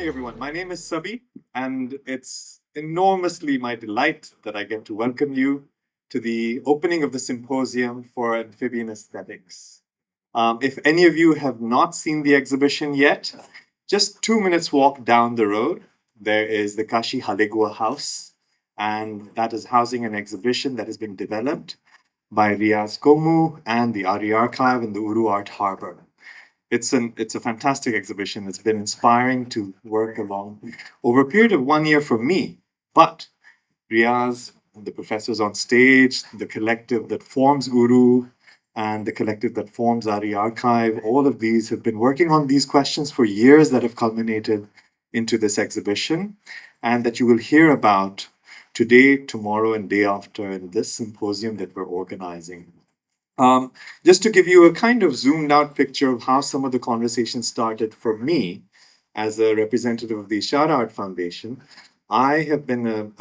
everyone. My name is Sabih, and it's enormously my delight that I get to welcome you to the opening of the symposium for Amphibian Aesthetics. If any of you have not seen the exhibition yet, just 2 minutes walk down the road, there is the Kochi-Muziris House, and that is housing an exhibition that has been developed by Riyas Komu and the Ari Archive and the Uru Art Harbour. It's a fantastic exhibition. It's been inspiring to work along over a period of 1 year for me. But Riyaz, the professors on stage, the collective that forms Uru, and the collective that forms Ari Archive, all of these have been working on these questions for years that have culminated into this exhibition, and that you will hear about today, tomorrow, and day after in this symposium that we're organizing. Just to give you a kind of zoomed out picture of how some of the conversations started for me as a representative of the Ishara Art Foundation, I have been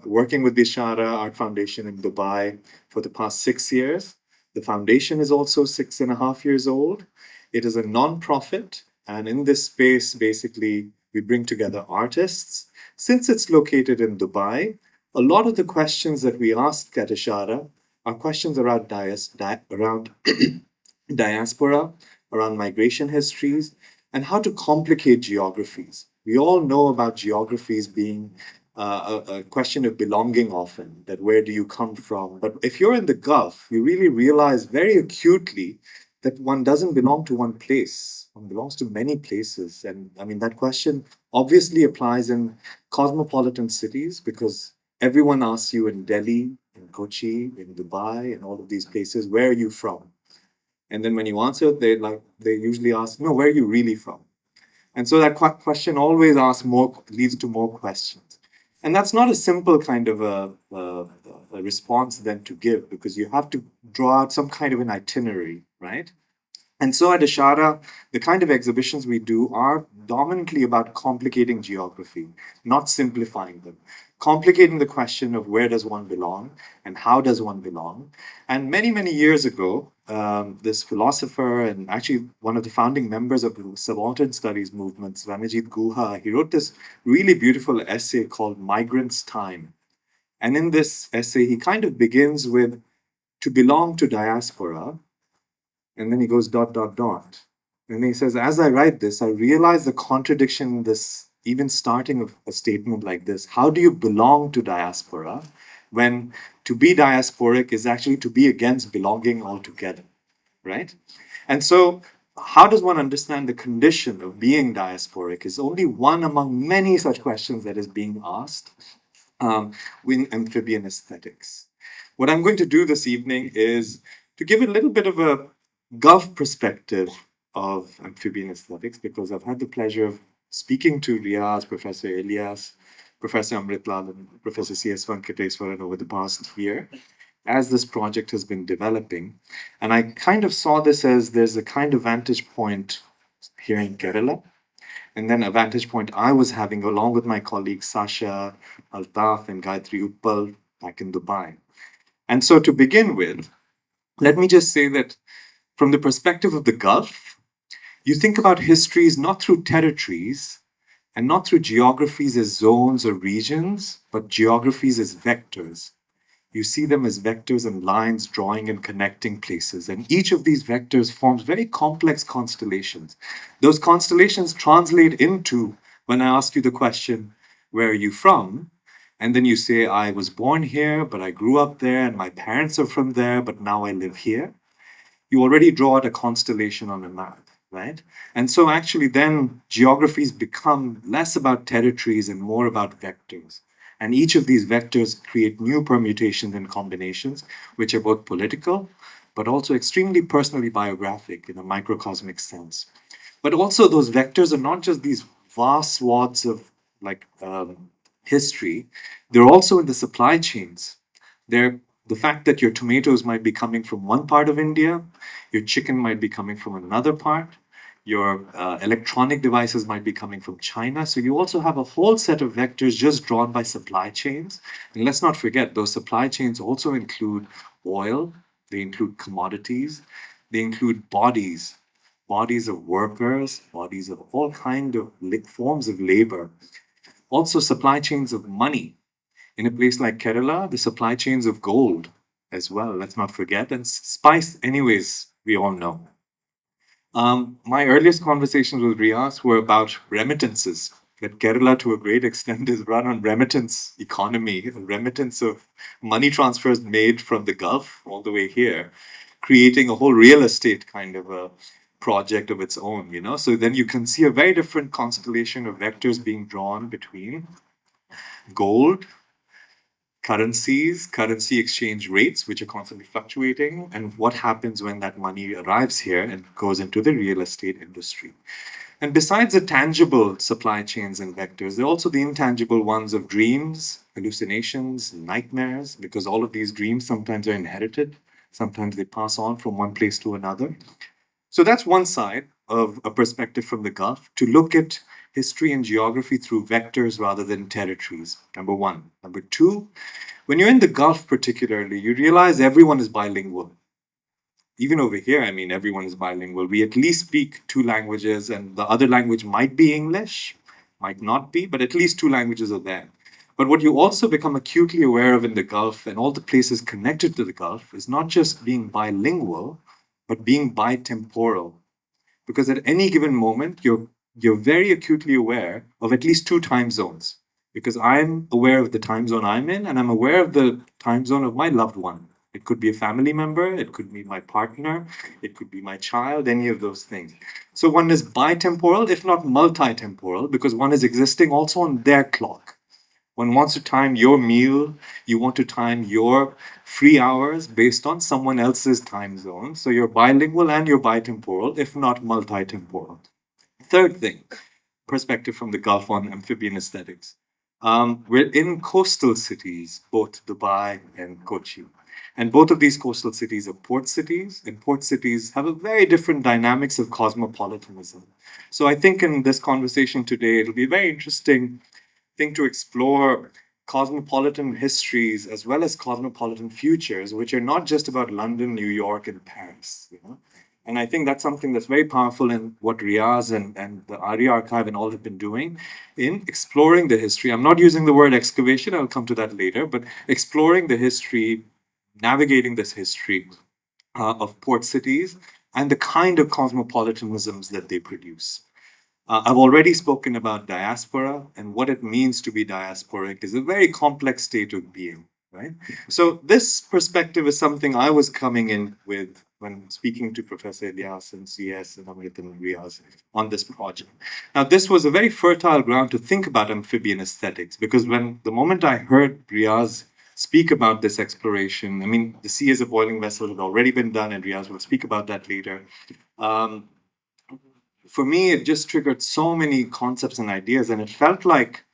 working with the Ishara Art Foundation in Dubai for the past 6 years. The foundation is also 6.5 years old. It is a non-profit, and in this space, basically, we bring together artists. Since it's located in Dubai, a lot of the questions that we ask at Ishara are questions around diaspora, around migration histories, and how to complicate geographies. We all know about geographies being a question of belonging often, that where do you come from? But if you're in the Gulf, you really realize very acutely that one doesn't belong to one place. One belongs to many places. And I mean, that question obviously applies in cosmopolitan cities because everyone asks you in Delhi, in Kochi, in Dubai, and all of these places, where are you from? And then when you answer, they usually ask, no, where are you really from? And so that question always leads to more questions. And that's not a simple kind of a response then to give, because you have to draw out some kind of an itinerary, right? And so at Ishara, the kind of exhibitions we do are dominantly about complicating geography, not simplifying them. Complicating the question of where does one belong and how does one belong. And many, many years ago, this philosopher and actually one of the founding members of the subaltern studies movement, Swaminathan Guha, he wrote this really beautiful essay called Migrant's Time. And in this essay, he kind of begins with, to belong to diaspora, and then he goes ... And he says, as I write this, I realize the contradiction in this, even starting of a statement like this. How do you belong to diaspora when to be diasporic is actually to be against belonging altogether, right? And so how does one understand the condition of being diasporic is only one among many such questions that is being asked in amphibian aesthetics. What I'm going to do this evening is to give a little bit of a Gulf perspective of amphibian aesthetics, because I've had the pleasure of speaking to Riyaz, Professor Ilias, Professor Amith, and Professor C.S. Venkiteswaran over the past year as this project has been developing. And I kind of saw this as there's a kind of vantage point here in Kerala, and then a vantage point I was having along with my colleagues Sasha, Altaf, and Gayatri Uppal back in Dubai. And so to begin with, let me just say that from the perspective of the Gulf, you think about histories not through territories and not through geographies as zones or regions, but geographies as vectors. You see them as vectors and lines drawing and connecting places. And each of these vectors forms very complex constellations. Those constellations translate into, when I ask you the question, where are you from? And then you say, I was born here, but I grew up there, and my parents are from there, but now I live here. You already draw out a constellation on a map, right? And so actually then geographies become less about territories and more about vectors. And each of these vectors create new permutations and combinations, which are both political, but also extremely personally biographic in a microcosmic sense. But also those vectors are not just these vast swaths of history, they're also in the supply chains. They're the fact that your tomatoes might be coming from one part of India, your chicken might be coming from another part, your electronic devices might be coming from China. So you also have a whole set of vectors just drawn by supply chains. And let's not forget, those supply chains also include oil, they include commodities, they include bodies, bodies of workers, bodies of all kind of forms of labor. Also supply chains of money. In a place like Kerala, the supply chains of gold as well, let's not forget, and spice, anyways, we all know. My earliest conversations with Riyas were about remittances. That Kerala, to a great extent, is run on remittance economy, remittance of money transfers made from the Gulf all the way here, creating a whole real estate kind of a project of its own, you know. So then you can see a very different constellation of vectors being drawn between gold, currencies, currency exchange rates, which are constantly fluctuating, and what happens when that money arrives here and goes into the real estate industry. And besides the tangible supply chains and vectors, there are also the intangible ones of dreams, hallucinations, nightmares, because all of these dreams sometimes are inherited, sometimes they pass on from one place to another. So that's one side of a perspective from the Gulf, to look at history and geography through vectors rather than territories, number one. Number two, when you're in the Gulf particularly, you realize everyone is bilingual. Even over here, I mean, everyone is bilingual. We at least speak two languages, and the other language might be English, might not be, but at least two languages are there. But what you also become acutely aware of in the Gulf and all the places connected to the Gulf is not just being bilingual, but being bitemporal. Because at any given moment, you're very acutely aware of at least two time zones. Because I'm aware of the time zone I'm in, and I'm aware of the time zone of my loved one. It could be a family member, it could be my partner, it could be my child, any of those things. So one is bitemporal, if not multitemporal, because one is existing also on their clock. One wants to time your meal, you want to time your free hours based on someone else's time zone. So you're bilingual and you're bitemporal, if not multitemporal. Third thing, perspective from the Gulf on amphibian aesthetics. We're in coastal cities, both Dubai and Kochi. And both of these coastal cities are port cities, and port cities have a very different dynamics of cosmopolitanism. So I think in this conversation today, it'll be very interesting thing to explore cosmopolitan histories as well as cosmopolitan futures, which are not just about London, New York, and Paris. You know? And I think that's something that's very powerful in what Riyas and the Arya Archive and all have been doing in exploring the history. I'm not using the word excavation, I'll come to that later, but exploring the history, navigating this history of port cities and the kind of cosmopolitanisms that they produce. I've already spoken about diaspora, and what it means to be diasporic is a very complex state of being, right? So this perspective is something I was coming in with when speaking to Professor Ilias and CS and Amith and Riyas on this project. Now, this was a very fertile ground to think about amphibian aesthetics, because when the moment I heard Riyas speak about this exploration, I mean, the sea as a boiling vessel had already been done, and Riyas will speak about that later. For me, it just triggered so many concepts and ideas, and it felt like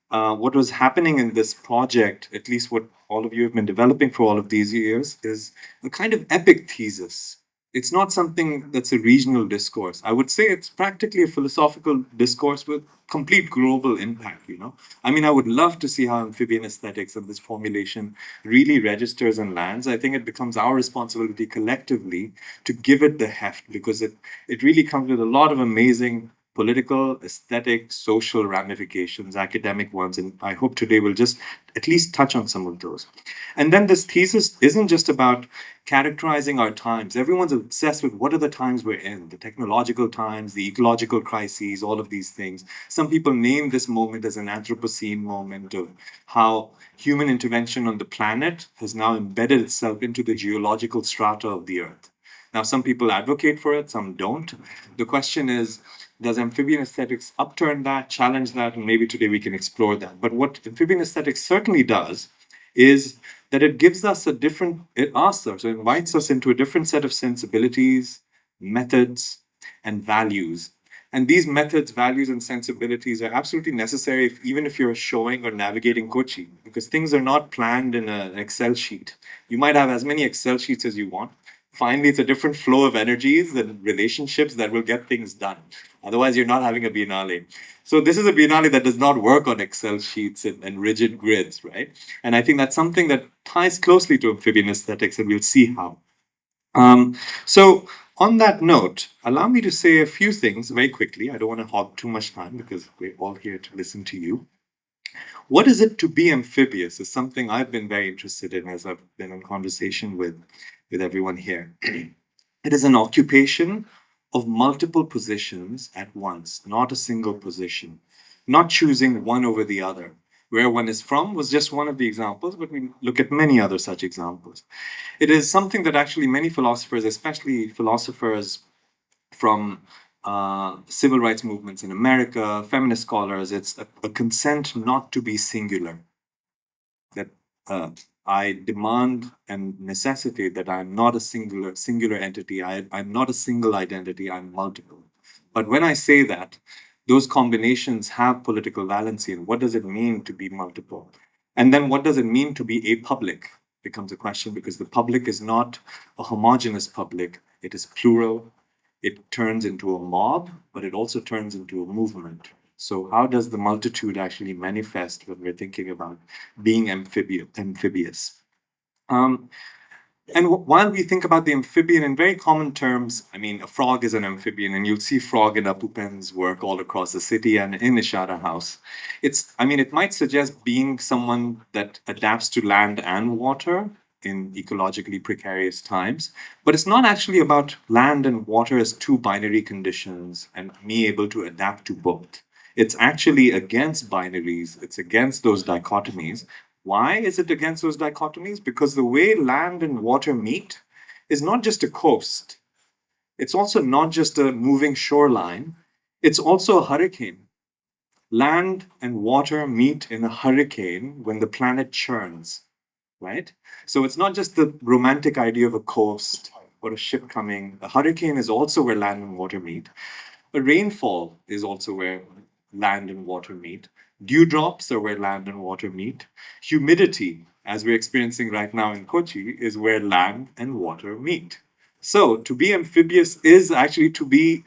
what was happening in this project, at least what all of you have been developing for all of these years, is a kind of epic thesis. It's not something that's a regional discourse. I would say it's practically a philosophical discourse with complete global impact, you know? I mean, I would love to see how amphibian aesthetics and this formulation really registers and lands. I think it becomes our responsibility collectively to give it the heft, because it really comes with a lot of amazing political, aesthetic, social ramifications, academic ones, and I hope today we'll just at least touch on some of those. And then this thesis isn't just about characterizing our times. Everyone's obsessed with what are the times we're in, the technological times, the ecological crises, all of these things. Some people name this moment as an Anthropocene moment of how human intervention on the planet has now embedded itself into the geological strata of the Earth. Now, some people advocate for it, some don't. The question is, does amphibian aesthetics upturn that, challenge that? And maybe today we can explore that. But what amphibian aesthetics certainly does is that it gives us it asks us, it invites us into a different set of sensibilities, methods, and values. And these methods, values, and sensibilities are absolutely necessary even if you're showing or navigating Kochi, because things are not planned in an Excel sheet. You might have as many Excel sheets as you want. Finally, it's a different flow of energies and relationships that will get things done. Otherwise, you're not having a Biennale. So this is a Biennale that does not work on Excel sheets and rigid grids, right? And I think that's something that ties closely to amphibian aesthetics, and we'll see how. So On that note, allow me to say a few things very quickly. I don't want to hog too much time because we're all here to listen to you. What is it to be amphibious is something I've been very interested in as I've been in conversation with everyone here. It is an occupation of multiple positions at once, not a single position, not choosing one over the other. Where one is from was just one of the examples, but we look at many other such examples. It is something that actually many philosophers, especially philosophers from civil rights movements in America, feminist scholars, it's a consent not to be singular. That I demand and necessitate that I'm not a singular entity. I'm not a single identity. I'm multiple. But when I say that, those combinations have political valency. And what does it mean to be multiple? And then what does it mean to be apublic? Becomes a question because the public is not a homogeneous public. It is plural. It turns into a mob, but it also turns into a movement. So how does the multitude actually manifest when we're thinking about being amphibious? Um, and while we think about the amphibian in very common terms, I mean, a frog is an amphibian, and you'll see frog in Apupen's work all across the city and in Ishara House. It might suggest being someone that adapts to land and water in ecologically precarious times, but it's not actually about land and water as two binary conditions and me able to adapt to both. It's actually against binaries, it's against those dichotomies. Why is it against those dichotomies? Because the way land and water meet is not just a coast. It's also not just a moving shoreline. It's also a hurricane. Land and water meet in a hurricane when the planet churns, right? So it's not just the romantic idea of a coast or a ship coming. A hurricane is also where land and water meet. A rainfall is also where land and water meet. Dewdrops are where land and water meet. Humidity, as we're experiencing right now in Kochi, is where land and water meet. So to be amphibious is actually to be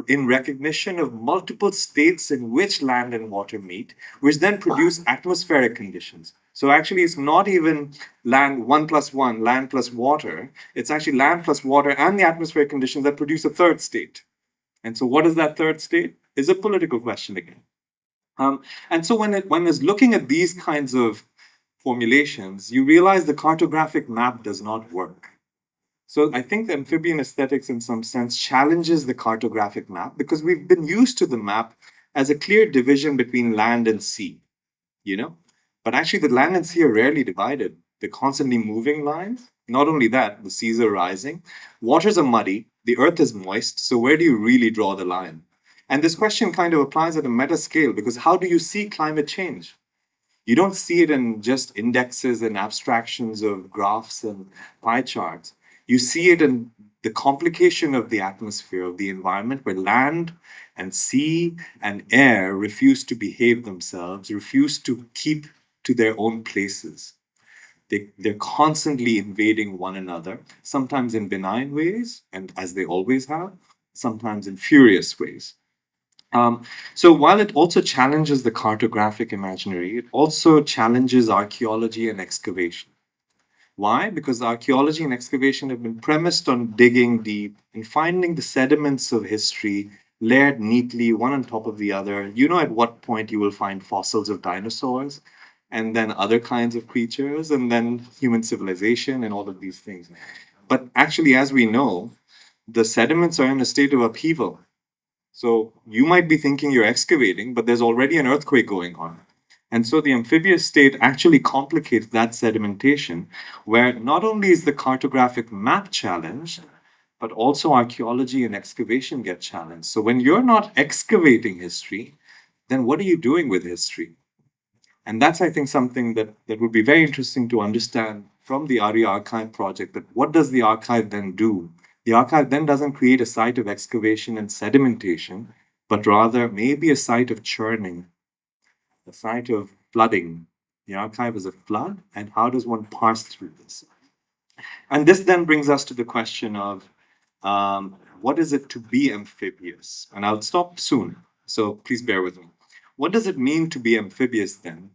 in recognition of multiple states in which land and water meet, which then produce atmospheric conditions. So actually, it's not even land 1+1, land plus water. It's actually land plus water and the atmospheric conditions that produce a third state. And so, what is that third state? Is a political question again. And so, when one is looking at these kinds of formulations, you realize the cartographic map does not work. So I think the amphibian aesthetics, in some sense, challenges the cartographic map because we've been used to the map as a clear division between land and sea, you know? But actually, the land and sea are rarely divided. They're constantly moving lines. Not only that, the seas are rising, waters are muddy, the earth is moist. So, where do you really draw the line? And this question kind of applies at a meta scale because how do you see climate change? You don't see it in just indexes and abstractions of graphs and pie charts. You see it in the complication of the atmosphere, of the environment, where land and sea and air refuse to behave themselves, refuse to keep to their own places. They're constantly invading one another, sometimes in benign ways, and as they always have, sometimes in furious ways. So while it also challenges the cartographic imaginary, it also challenges archaeology and excavation. Why? Because archaeology and excavation have been premised on digging deep and finding the sediments of history layered neatly, one on top of the other. You know at what point you will find fossils of dinosaurs, and then other kinds of creatures, and then human civilization, and all of these things. But actually, as we know, the sediments are in a state of upheaval. So you might be thinking you're excavating, but there's already an earthquake going on. And so the amphibious state actually complicates that sedimentation, where not only is the cartographic map challenged, but also archaeology and excavation get challenged. So when you're not excavating history, then what are you doing with history? And that's, I think, something that would be very interesting to understand from the ARIA archive project, that what does the archive then do? The archive then doesn't create a site of excavation and sedimentation, but rather maybe a site of churning, a site of flooding. The archive is a flood, and how does one pass through this? And this then brings us to the question of what is it to be amphibious? And I'll stop soon, so please bear with me. What does it mean to be amphibious then?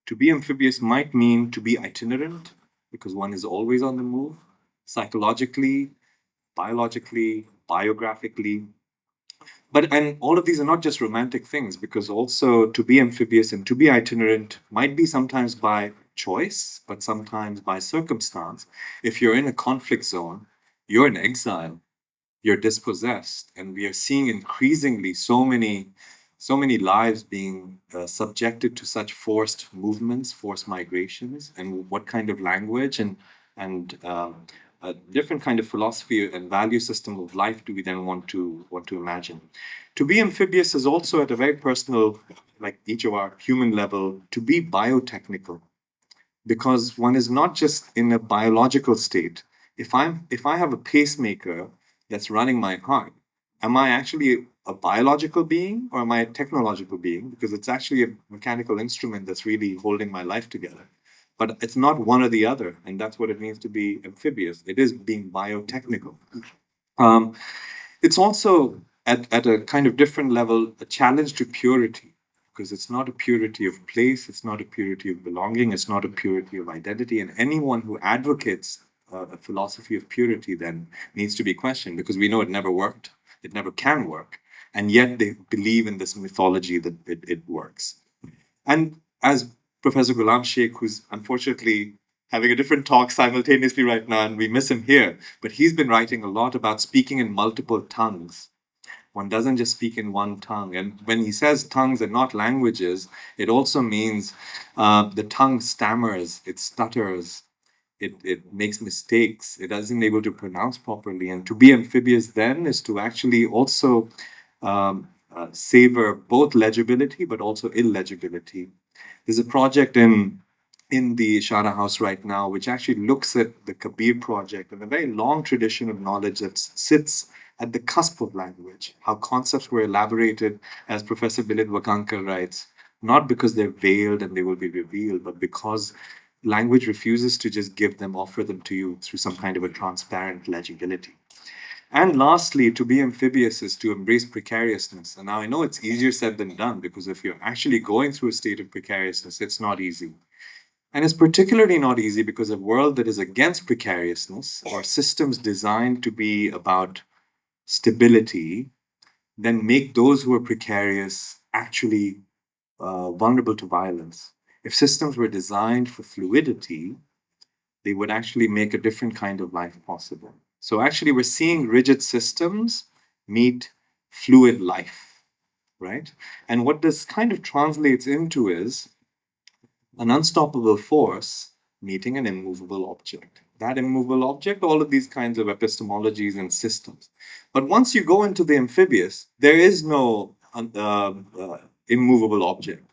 To be amphibious might mean to be itinerant, because one is always on the move. Psychologically, biologically, biographically. And all of these are not just romantic things, because also to be amphibious and to be itinerant might be sometimes by choice, but sometimes by circumstance. If you're in a conflict zone, you're in exile, you're dispossessed, and we are seeing increasingly so many lives being subjected to such forced movements, forced migrations, and what kind of language and a different kind of philosophy and value system of life do we then want to imagine? To be amphibious is also at a very personal, like each of our human level, to be biotechnical, because one is not just in a biological state. If I have a pacemaker that's running my heart, am I actually a biological being or am I a technological being? Because it's actually a mechanical instrument that's really holding my life together. But it's not one or the other, and that's what it means to be amphibious. It is being biotechnical. Um, it's also at a kind of different level a challenge to purity, because it's not a purity of place, it's not a purity of belonging, it's not a purity of identity. And anyone who advocates a philosophy of purity then needs to be questioned, because we know it never worked, it never can work, and yet they believe in this mythology that it works. And as Professor Ghulam Sheikh, who's unfortunately having a different talk simultaneously right now, and we miss him here, but he's been writing a lot about speaking in multiple tongues. One doesn't just speak in one tongue. And when he says tongues and not languages, it also means the tongue stammers, it stutters, it makes mistakes, it isn't able to pronounce properly. And to be amphibious then is to actually also savor both legibility but also illegibility. There's a project in the Ishara House right now, which actually looks at the Kabir project and a very long tradition of knowledge that sits at the cusp of language, how concepts were elaborated, as Professor Bilid Wakankar writes, not because they're veiled and they will be revealed, but because language refuses to just give them, offer them to you through some kind of a transparent legibility. And lastly, to be amphibious is to embrace precariousness. And now I know it's easier said than done, because if you're actually going through a state of precariousness, it's not easy. And it's particularly not easy because a world that is against precariousness, or systems designed to be about stability, then make those who are precarious actually vulnerable to violence. If systems were designed for fluidity, they would actually make a different kind of life possible. So actually, we're seeing rigid systems meet fluid life, right? And what this kind of translates into is an unstoppable force meeting an immovable object. That immovable object, all of these kinds of epistemologies and systems. But once you go into the amphibious, there is no immovable object.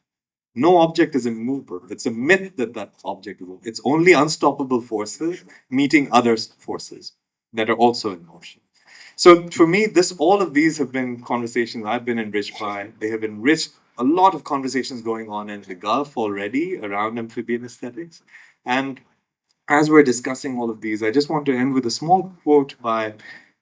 No object is immovable. It's a myth that that object is. It's only unstoppable forces meeting other forces that are also in motion. So for me, all of these have been conversations I've been enriched by. They have enriched a lot of conversations going on in the Gulf already around amphibian aesthetics. And as we're discussing all of these, I just want to end with a small quote by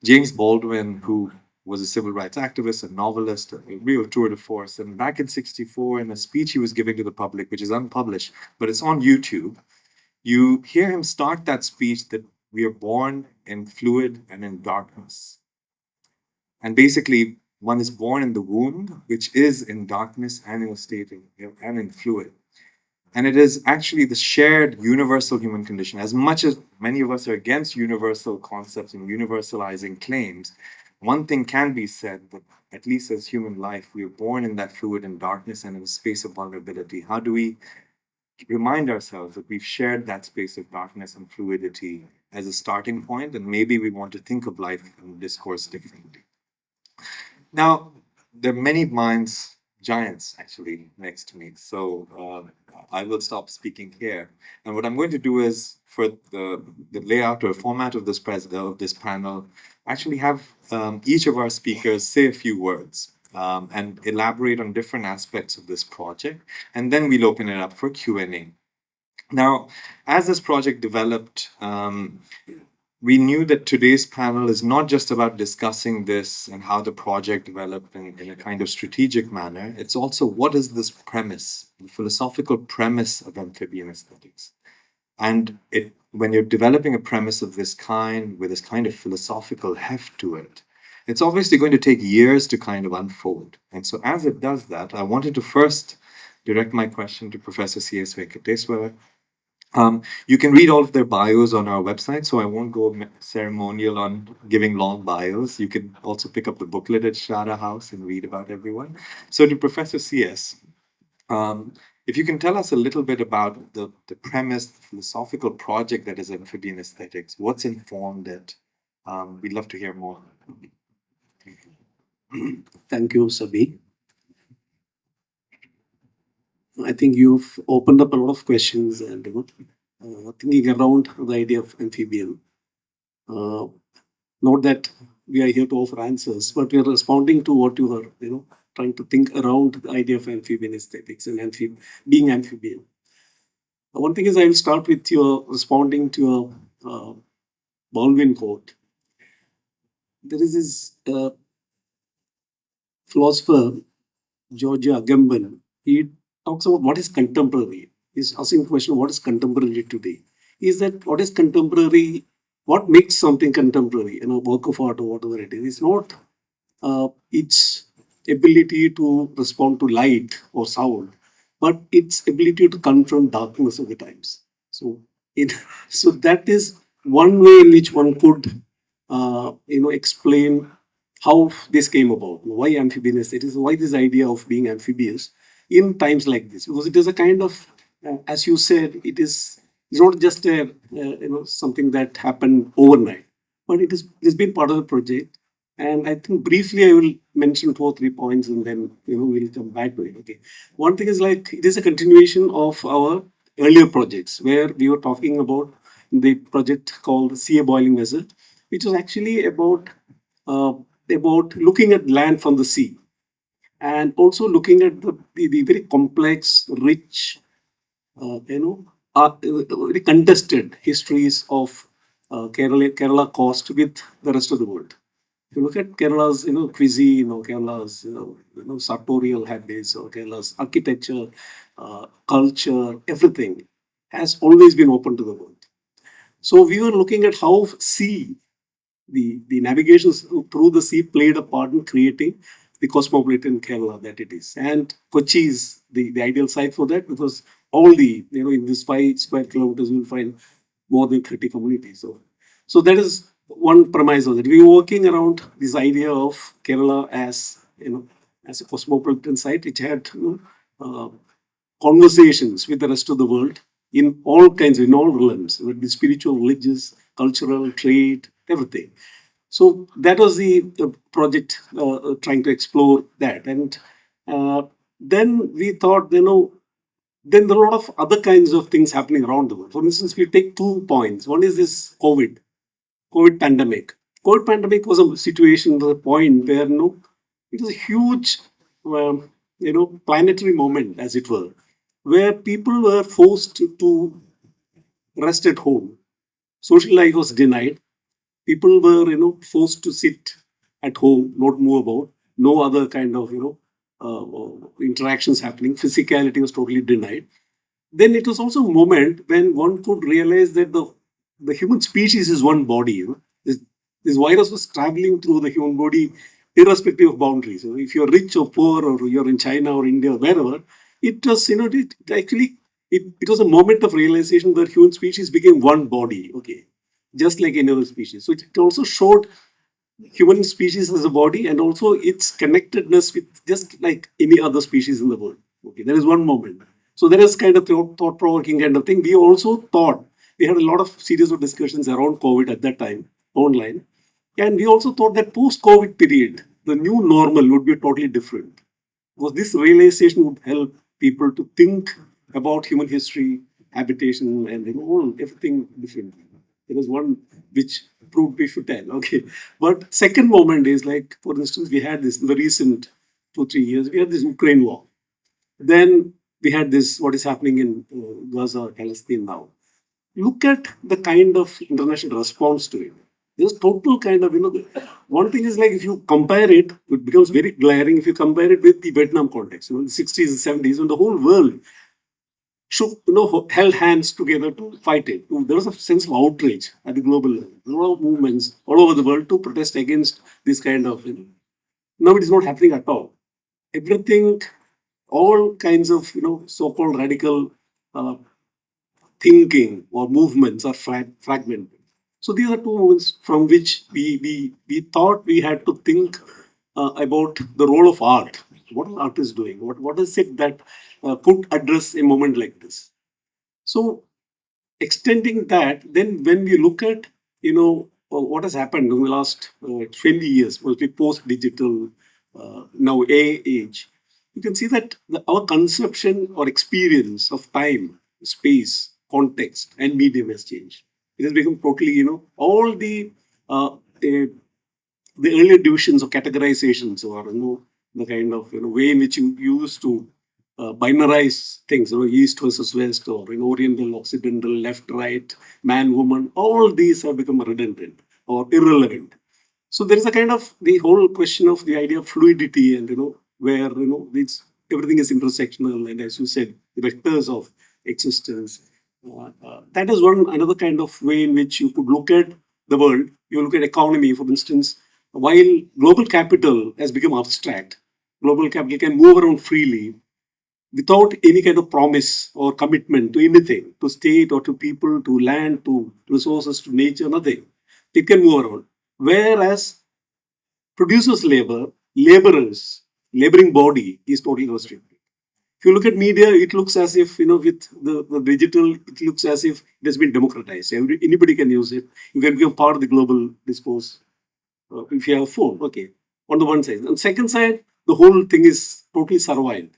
James Baldwin, who was a civil rights activist, a novelist, a real tour de force. And back in '64, in a speech he was giving to the public, which is unpublished, but it's on YouTube, you hear him start that speech that we are born in fluid and in darkness. And basically, one is born in the womb, which is in darkness and in a state and in fluid. And it is actually the shared universal human condition. As much as many of us are against universal concepts and universalizing claims, one thing can be said that at least as human life, we are born in that fluid and darkness and in a space of vulnerability. How do we remind ourselves that we've shared that space of darkness and fluidity as a starting point, and maybe we want to think of life and discourse differently? Now, there are many minds, giants actually, next to me. So I will stop speaking here. And what I'm going to do is, for the layout or format of this panel, actually have each of our speakers say a few words and elaborate on different aspects of this project. And then we'll open it up for Q&A. Now, as this project developed, we knew that today's panel is not just about discussing this and how the project developed in a kind of strategic manner. It's also, what is this premise, the philosophical premise of amphibian aesthetics? And it when you're developing a premise of this kind, with this kind of philosophical heft to it, it's obviously going to take years to kind of unfold. And so as it does that, I wanted to first direct my question to Professor C.S. Venkiteswaran. You can read all of their bios on our website, so I won't go ceremonial on giving long bios. You can also pick up the booklet at Ishara House and read about everyone. So to Professor C.S., if you can tell us a little bit about the premise, the philosophical project that is Amphibian Aesthetics, what's informed it? We'd love to hear more. Thank you, Sabih. I think you've opened up a lot of questions and thinking around the idea of amphibian. Not that we are here to offer answers, but we are responding to what you are, trying to think around the idea of amphibian aesthetics and being amphibian. One thing is, I will start with your responding to a Baldwin quote. There is this philosopher, George Agamben. He talks about what is contemporary. He's asking the question, what is contemporary today? Is that what is contemporary? What makes something contemporary? Work of art or whatever it is. It's not its ability to respond to light or sound, but its ability to confront darkness of the times. So, so that is one way in which one could, explain how this came about, why amphibian aesthetics, why this idea of being amphibious in times like this, because it is a kind of, as you said, it's not just a something that happened overnight, but it's been part of the project. And I think briefly I will mention 2 or 3 points, and then we'll come back to it. Okay, one thing is like it is a continuation of our earlier projects where we were talking about the project called CA Boiling Vessel, which was actually about looking at land from the sea, and also looking at the very complex, rich, very contested histories of Kerala coast with the rest of the world. If you look at Kerala's, cuisine, or Kerala's, sartorial habits, or Kerala's architecture, culture, everything has always been open to the world. So we were looking at how sea, the navigations through the sea played a part in creating the cosmopolitan Kerala that it is. And Kochi is the ideal site for that, because all the, in this 5 square kilometers, you'll find more than 30 communities. So that is one premise of it. We were working around this idea of Kerala as, as a cosmopolitan site, which had conversations with the rest of the world in all kinds, in all realms, with the spiritual, religious, cultural, trade, everything. So that was the project trying to explore that. And then we thought, then there are a lot of other kinds of things happening around the world. For instance, we take 2 points. One is this COVID pandemic. COVID pandemic was a situation, was a point where it was a huge, planetary moment, as it were, where people were forced to rest at home. Social life was denied. People were, forced to sit at home, not move about, no other kind of, interactions happening. Physicality was totally denied. Then it was also a moment when one could realize that the human species is one body. This virus was traveling through the human body irrespective of boundaries. So if you're rich or poor, or you're in China or India or wherever, it was, it actually, it was a moment of realization where human species became one body, okay, just like any other species. So it also showed human species as a body, and also its connectedness with just like any other species in the world. Okay, there is one moment. So there is kind of thought-provoking kind of thing. We also thought, we had a lot of series of discussions around COVID at that time, online. And we also thought that post-COVID period, the new normal would be totally different. Because this realization would help people to think about human history, habitation, and everything differently. There was one which proved to be futile. Okay. But second moment is like, for instance, we had this in the recent 2-3 years, we had this Ukraine war. Then we had this, what is happening in Gaza, Palestine now. Look at the kind of international response to it. There's total kind of, one thing is like if you compare it, it becomes very glaring if you compare it with the Vietnam context, the 60s and 70s, when the whole world shook, held hands together to fight it. There was a sense of outrage at the global level. There were movements all over the world to protest against this kind of, now it is not happening at all. Everything, all kinds of, so-called radical uh, thinking or movements are fragmented. So these are two movements from which we thought we had to think about the role of art. What is art doing? What is it that could address a moment like this? So extending that, then when we look at what has happened in the last 20 years, mostly post-digital, now age, you can see that our conception or experience of time, space, context, and medium has changed. It has become totally, all the earlier divisions or categorizations, or the kind of way in which you used to binarize things, east versus west, or oriental, occidental, left, right, man, woman, all these have become redundant or irrelevant. So there is a kind of the whole question of the idea of fluidity, and where it's, everything is intersectional, and as you said, the vectors of existence. That is one another kind of way in which you could look at the world. You look at economy, for instance. While global capital has become abstract, global capital can move around freely without any kind of promise or commitment to anything, to state or to people, to land, to resources, to nature, nothing. It can move around. Whereas producers' labor, laborers, laboring body is totally restricted. If you look at media, it looks as if, with the digital, it looks as if it has been democratized. Anybody can use it. You can become part of the global discourse if you have a phone. Okay, on the one side. On the second side, the whole thing is totally surveilled.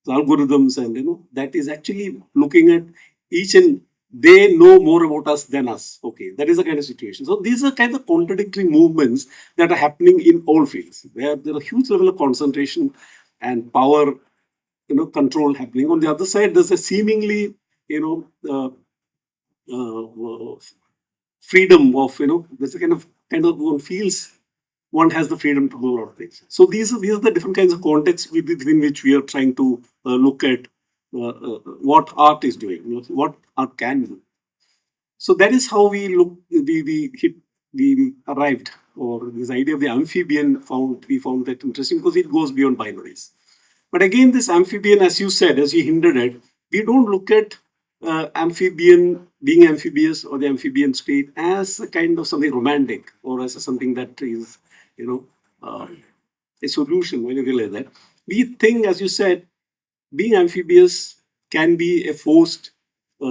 The algorithms, and that is actually looking at each, and they know more about us than us. Okay, that is the kind of situation. So these are kind of contradictory movements that are happening in all fields, where there are huge level of concentration and power, control happening. On the other side, there's a seemingly, freedom of, there's a kind of one feels one has the freedom to do a lot of things. So these are the different kinds of contexts within which we are trying to look at what art is doing, what art can do. So that is how we look. We arrived, or this idea of the amphibian we found that interesting because it goes beyond binaries. But again, this amphibian, as you said, as you hinted at, we don't look at amphibian, being amphibious, or the amphibian state as a kind of something romantic, or as something that is, you know, uh, a solution when you realize that. We think, as you said, being amphibious can be a forced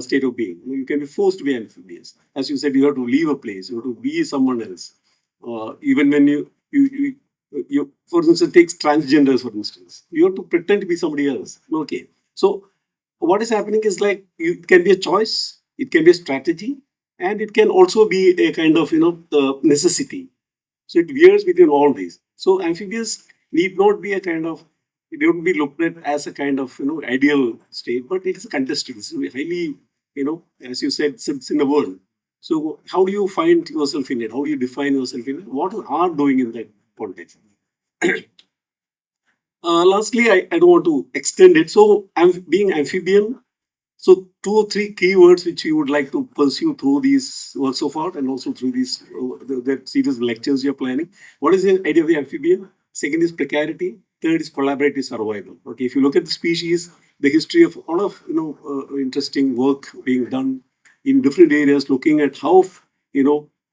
state of being. You can be forced to be amphibious. As you said, you have to leave a place, you have to be someone else. Even when you, for instance, takes transgenders, for instance, you have to pretend to be somebody else. Okay. So what is happening is like, it can be a choice, it can be a strategy, and it can also be a kind of, necessity. So it veers between all these. So amphibious need not be a kind of, it don't be looked at as a kind of, ideal state, but it is a contested. It's highly, as you said, sits in the world. So how do you find yourself in it? How do you define yourself in it? What is art doing in that context? Lastly, I don't want to extend it. So being amphibian, so 2 or 3 keywords which you would like to pursue through these works of art, and also through these the series of lectures you're planning. What is the idea of the amphibian? Second is precarity. Third is collaborative survival. Okay, if you look at the species, the history of all of interesting work being done in different areas, looking at how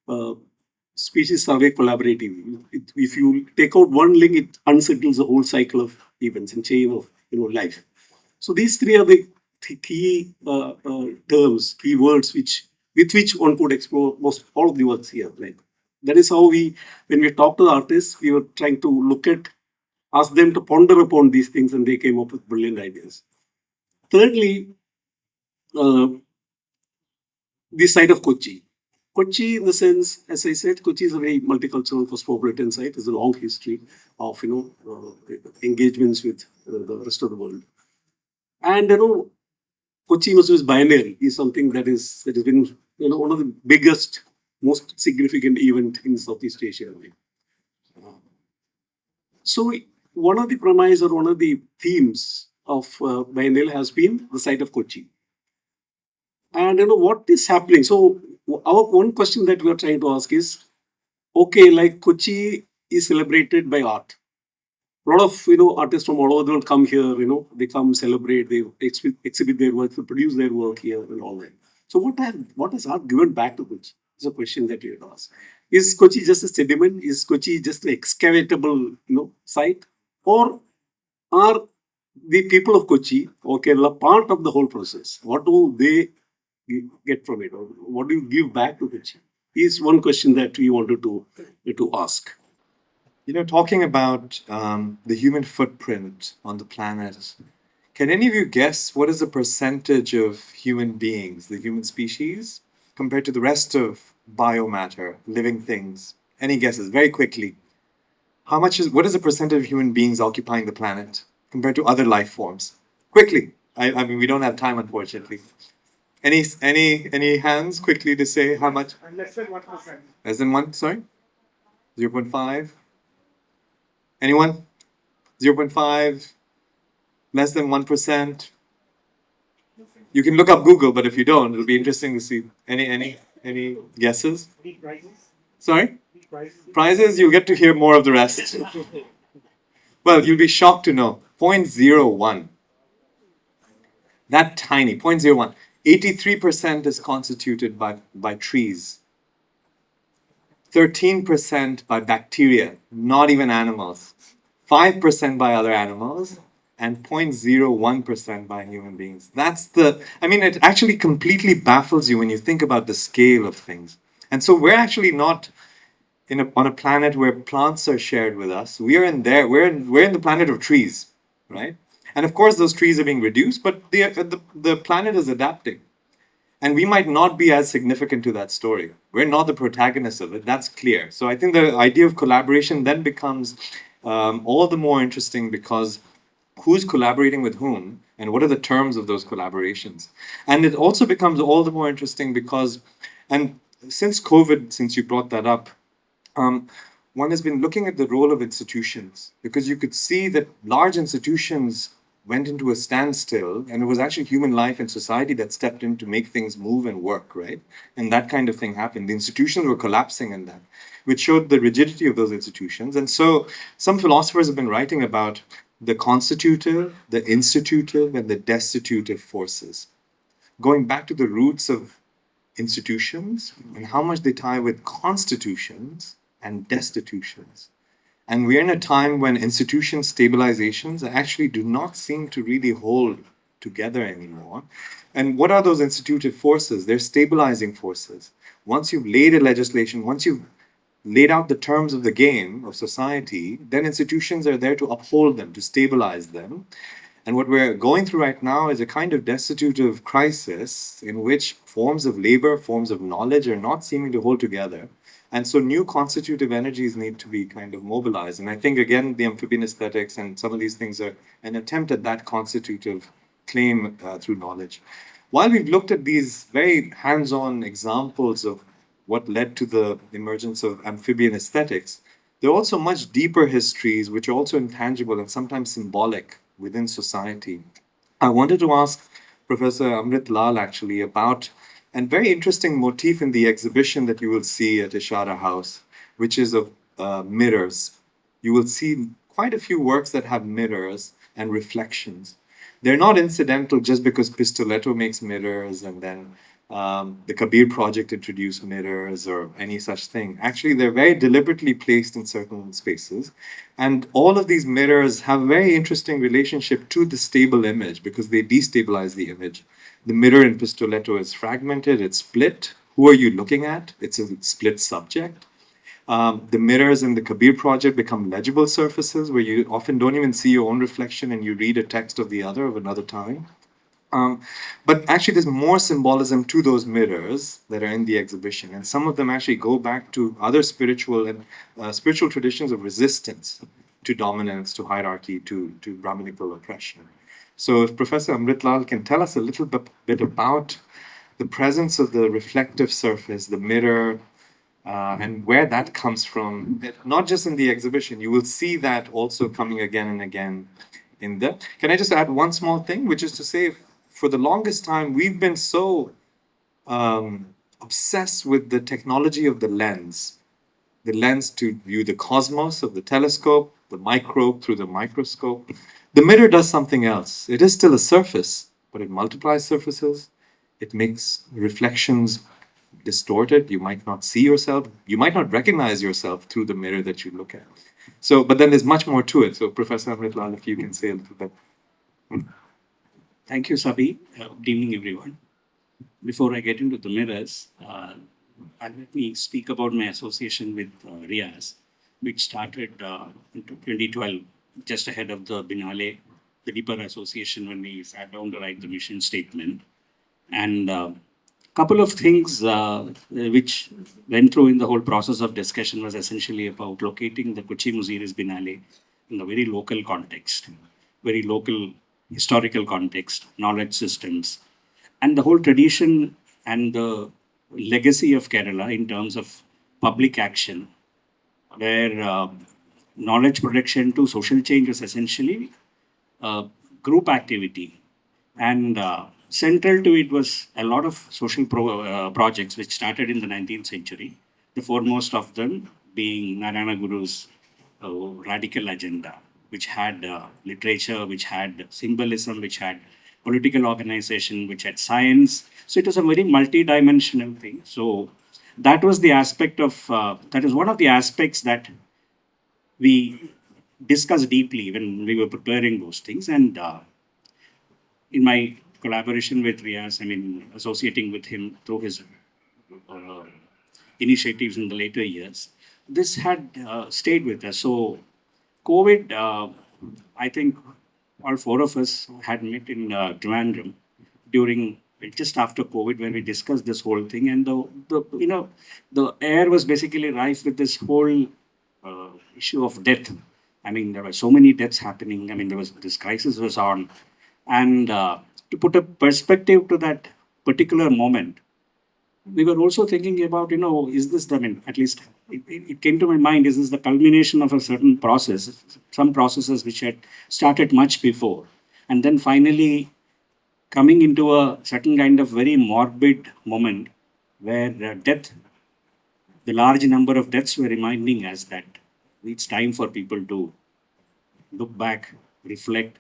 uh, species survey collaboratively. If you take out one link, it unsettles the whole cycle of events and chain of life. So these three are the key terms, key words, with which one could explore most all of the works here. Right? That is how when we talk to the artists, we were trying to ask them to ponder upon these things, and they came up with brilliant ideas. Thirdly, uh, the site of Kochi. Kochi, in the sense, as I said, Kochi is a very multicultural, cosmopolitan site. There's a long history of engagements with the rest of the world, and Kochi-Muziris Biennale is something that has been one of the biggest, most significant event in Southeast Asia. So one of the premise or one of the themes of Biennale has been the site of Kochi. And what is happening? So our one question that we are trying to ask is, okay, like Kochi is celebrated by art. A lot of artists from all over the world come here. They come celebrate, they exhibit their work, they produce their work here and all that. So what has art given back to Kochi? Is a question that we have to ask. Is Kochi just a sediment? Is Kochi just an excavatable site, or are the people of Kochi or Kerala part of the whole process? What do they get from it, or what do you give back to Kochi? Is one question that we wanted to ask. Talking about the human footprint on the planet, can any of you guess what is the percentage of human beings, the human species, compared to the rest of biomatter, living things? Any guesses? Very quickly. What is the percentage of human beings occupying the planet compared to other life forms? Quickly. I mean, we don't have time, unfortunately. Any hands quickly to say how much? Less than 1%. Less than one, sorry? 0.5? Anyone? 0.5? Less than 1%? You can look up Google, but if you don't, it'll be interesting to see. Any guesses? Any prizes? Sorry? Any prizes? Prizes, you'll get to hear more of the rest. Well, you'll be shocked to know. 0.01. That tiny, 0.01. 83% is constituted by trees. 13% by bacteria, not even animals. 5% by other animals, and 0.01% by human beings. It actually completely baffles you when you think about the scale of things. And so we're actually not on a planet where plants are shared with us. We're in the planet of trees, right? And of course, those trees are being reduced, but the planet is adapting. And we might not be as significant to that story. We're not the protagonists of it, that's clear. So I think the idea of collaboration then becomes all the more interesting because who's collaborating with whom and what are the terms of those collaborations? And it also becomes all the more interesting because, and since COVID, since you brought that up, one has been looking at the role of institutions because you could see that large institutions went into a standstill and it was actually human life and society that stepped in to make things move and work, right? And that kind of thing happened. The institutions were collapsing in that, which showed the rigidity of those institutions. And so some philosophers have been writing about the constitutive, the institutive, and the destitutive forces. Going back to the roots of institutions and how much they tie with constitutions and destitutions. And we're in a time when institution stabilizations actually do not seem to really hold together anymore. And what are those institutive forces? They're stabilizing forces. Once you've laid a legislation, once you've laid out the terms of the game of society, then institutions are there to uphold them, to stabilize them. And what we're going through right now is a kind of destitutive crisis in which forms of labor, forms of knowledge are not seeming to hold together. And so new constitutive energies need to be kind of mobilized. And I think, again, the amphibian aesthetics and some of these things are an attempt at that constitutive claim through knowledge. While we've looked at these very hands-on examples of what led to the emergence of amphibian aesthetics, there are also much deeper histories which are also intangible and sometimes symbolic within society. I wanted to ask Professor Amrit Lal actually about a very interesting motif in the exhibition that you will see at Ishara House, which is of mirrors. You will see quite a few works that have mirrors and reflections. They're not incidental just because Pistoletto makes mirrors and then the Kabir project introduced mirrors or any such thing. Actually, they're very deliberately placed in certain spaces. And all of these mirrors have a very interesting relationship to the stable image because they destabilize the image. The mirror in Pistoletto is fragmented, it's split. Who are you looking at? It's a split subject. The mirrors in the Kabir project become legible surfaces where you often don't even see your own reflection and you read a text of the other of another time. But actually, there's more symbolism to those mirrors that are in the exhibition, and some of them actually go back to other spiritual traditions of resistance to dominance, to hierarchy, to Brahminical oppression. So, if Professor Amritlal can tell us a little bit about the presence of the reflective surface, the mirror, and where that comes from, not just in the exhibition, you will see that also coming again and again in the. Can I just add one small thing, which is to say, for the longest time, we've been so obsessed with the technology of the lens to view the cosmos of the telescope, the microbe through the microscope. The mirror does something else. It is still a surface, but it multiplies surfaces. It makes reflections distorted. You might not see yourself. You might not recognize yourself through the mirror that you look at. So, but then there's much more to it. So, Professor Amith, if you can say a little bit. Thank you, Sabih. Good evening, everyone. Before I get into the mirrors, let me speak about my association with Riyas, which started in 2012, just ahead of the Biennale, the deeper association when we sat down to write the mission statement. And couple of things which went through in the whole process of discussion was essentially about locating the Kochi-Muziris Biennale in a very local context, very local historical context, knowledge systems, and the whole tradition and the legacy of Kerala in terms of public action, where knowledge protection to social change is essentially group activity. And central to it was a lot of social projects which started in the 19th century, the foremost of them being Narayana Guru's radical agenda, which had literature, which had symbolism, which had political organization, which had science. So it was a very multi-dimensional thing. So that was the aspect of, that is one of the aspects that we discussed deeply when we were preparing those things. And in my collaboration with Riyas, I mean, associating with him through his uh, initiatives in the later years, this had stayed with us. So, COVID, I think all four of us had met in Trivandrum during just after COVID, when we discussed this whole thing, and the air was basically rife with this whole issue of death. I mean, there were so many deaths happening. I mean, there was this crisis was on, and to put a perspective to that particular moment, we were also thinking about, is this the, I mean, at least it came to my mind, is this the culmination of a certain process, some processes which had started much before, and then finally coming into a certain kind of very morbid moment where death, the large number of deaths were reminding us that it's time for people to look back, reflect,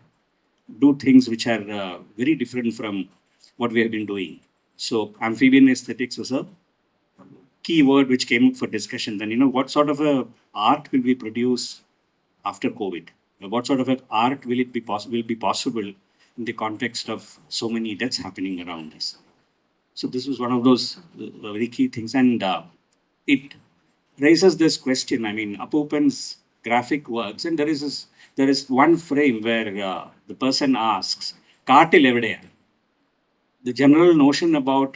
do things which are very different from what we have been doing. So, amphibian aesthetics was a key word which came up for discussion. Then, what sort of a art will we produce after COVID? What sort of a art will it be possible in the context of so many deaths happening around us? So, this was one of those very key things, and it raises this question. I mean, Apupan's graphic works, and there is one frame where the person asks, "Kaatil evideya?" The general notion about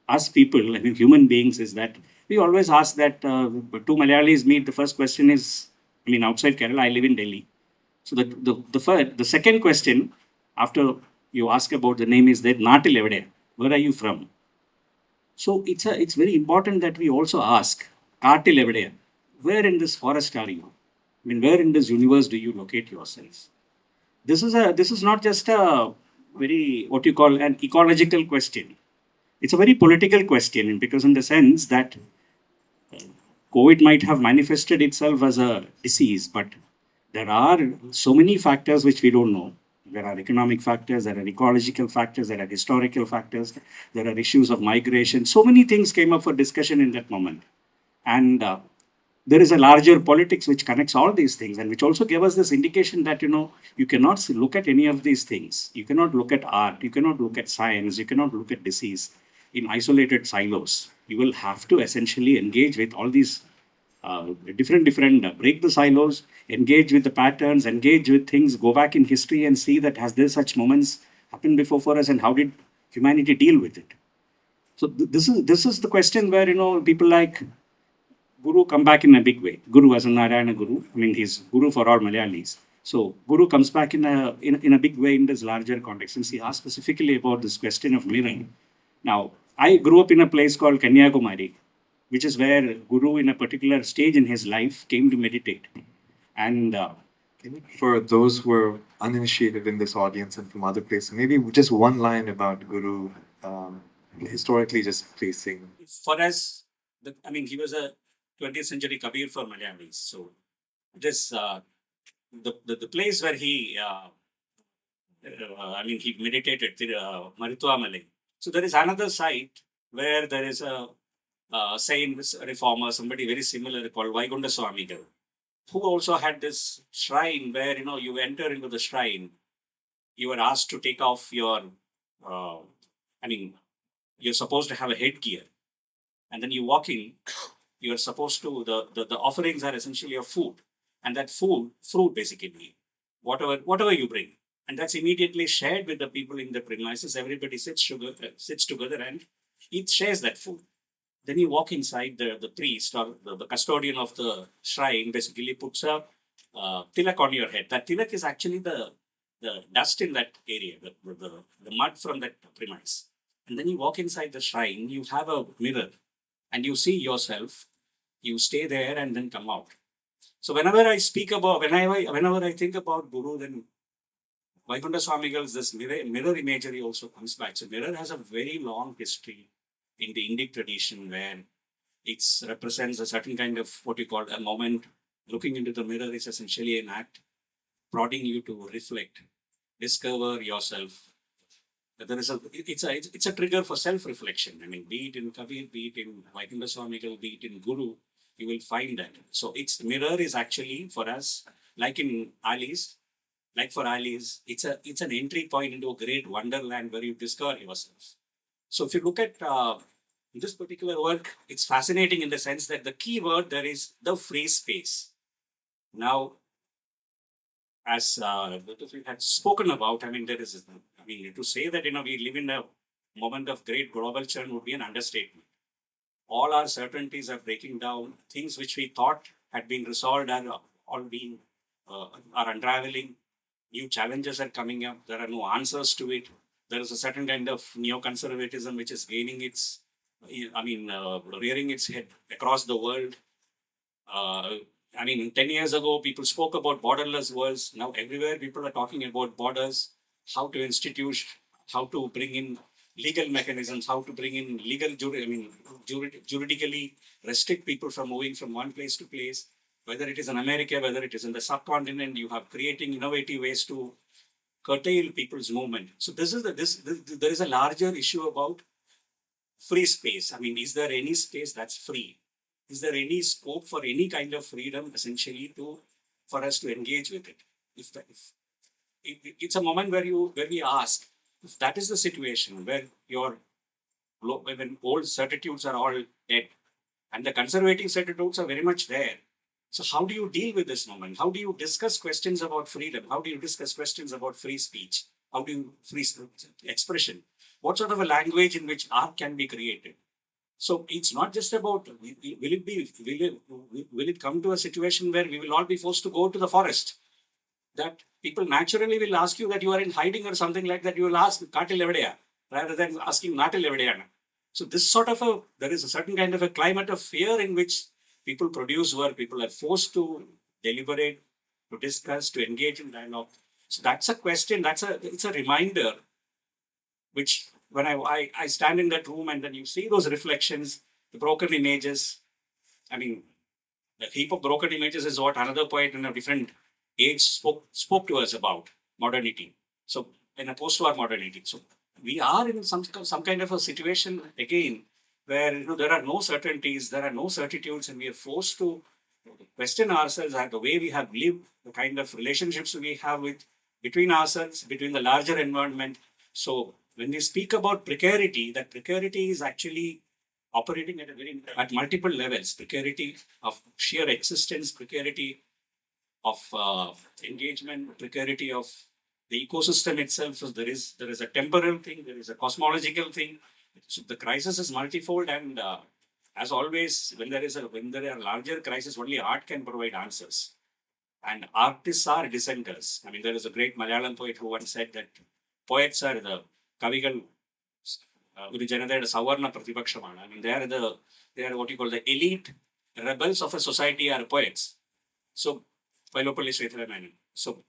us people, I mean, human beings, is that we always ask that two Malayalis meet. The first question is, I mean, outside Kerala, I live in Delhi. So the second question after you ask about the name is that Naatil evideya? Where are you from? So it's very important that we also ask, Kaatil evideya? Where in this forest are you? I mean, where in this universe do you locate yourself? This is not just a very, what you call, an ecological question. It's a very political question, because in the sense that COVID might have manifested itself as a disease, but there are so many factors which we don't know. There are economic factors, there are ecological factors, there are historical factors, there are issues of migration. So many things came up for discussion in that moment. And there is a larger politics which connects all these things, and which also gave us this indication that, you cannot look at any of these things. You cannot look at art, you cannot look at science, you cannot look at disease in isolated silos. You will have to essentially engage with all these different break the silos, engage with the patterns, engage with things, go back in history and see that has there such moments happened before for us, and how did humanity deal with it. So this is the question where, people like Guru come back in a big way. Guru as a Narayana Guru, I mean, he's Guru for all Malayalis. So Guru comes back in a big way in this larger context. Since he asked specifically about this question of mirroring. Now, I grew up in a place called Kanyakumari, which is where Guru, in a particular stage in his life, came to meditate. And For those who are uninitiated in this audience and from other places, maybe just one line about Guru. historically just placing. For us, he was a 20th century Kabir for Malayalis. So this the place where he meditated, Maritwa Malay. So there is another site where there is a saint reformer, somebody very similar called Vaikunta Swamigal, who also had this shrine where you enter into the shrine, you are asked to take off your, uh, you're supposed to have a headgear, and then you walk in. You're supposed to the offerings are essentially a food, and that fruit basically, whatever you bring, and that's immediately shared with the people in the premises. Everybody sits together and each shares that food. Then you walk inside, the priest or the custodian of the shrine basically puts a tilak on your head. That tilak is actually the dust in that area, the mud from that premise. And then you walk inside the shrine, you have a mirror and you see yourself, you stay there and then come out. So whenever I think about Guru, then Vaikunta Swamigal's this mirror imagery also comes back. So mirror has a very long history in the Indic tradition where it represents a certain kind of what you call a moment. Looking into the mirror is essentially an act prodding you to reflect, discover yourself. It's a trigger for self-reflection. Be it in Kabir, be it in Vaikunta Swamigal, be it in Guru, you will find that. So mirror is actually for us, like for Alice, it's an entry point into a great wonderland where you discover yourself. So if you look at this particular work, it's fascinating in the sense that the key word there is the free space. Now, as we had spoken about, to say that we live in a moment of great global churn would be an understatement. All our certainties are breaking down. Things which we thought had been resolved are unraveling. New challenges are coming up. There are no answers to it. There is a certain kind of neoconservatism which is gaining rearing its head across the world. 10 years ago, people spoke about borderless worlds. Now, everywhere people are talking about borders, how to institute, how to bring in legal mechanisms, how to bring in juridically restrict people from moving from one place to place. Whether it is in America, whether it is in the subcontinent, you have creating innovative ways to curtail people's movement. So there is a larger issue about free space. Is there any space that's free? Is there any scope for any kind of freedom, essentially, for us to engage with it? It's a moment where we ask, if that is the situation where when old certitudes are all dead, and the conservative certitudes are very much there. So how do you deal with this moment? How do you discuss questions about freedom? How do you discuss questions about free speech? How do you free expression? What sort of a language in which art can be created? So it's not just about will it come to a situation where we will all be forced to go to the forest? That people naturally will ask you that you are in hiding or something like that. You will ask Katil Evadeya rather than asking Natil Evadeya. So there is a certain kind of a climate of fear in which people produce work. People are forced to deliberate, to discuss, to engage in dialogue. So that's a question. It's a reminder, which when I stand in that room and then you see those reflections, the broken images. The heap of broken images is what another poet in a different age spoke to us about modernity. So in a post-war modernity. So we are in some kind of a situation again where there are no certainties, there are no certitudes, and we are forced to question ourselves at the way we have lived, the kind of relationships we have between ourselves, between the larger environment. So when we speak about precarity, that precarity is actually operating at multiple levels. Precarity of sheer existence, precarity of engagement, precarity of the ecosystem itself. So there is a temporal thing, there is a cosmological thing. So the crisis is multifold, and as always, when there are larger crises, only art can provide answers. And artists are dissenters. There is a great Malayalam poet who once said that poets are the Kavigal, Janadayada Savarna Pratipakshama. They are what you call the elite rebels of a society are poets. So, So,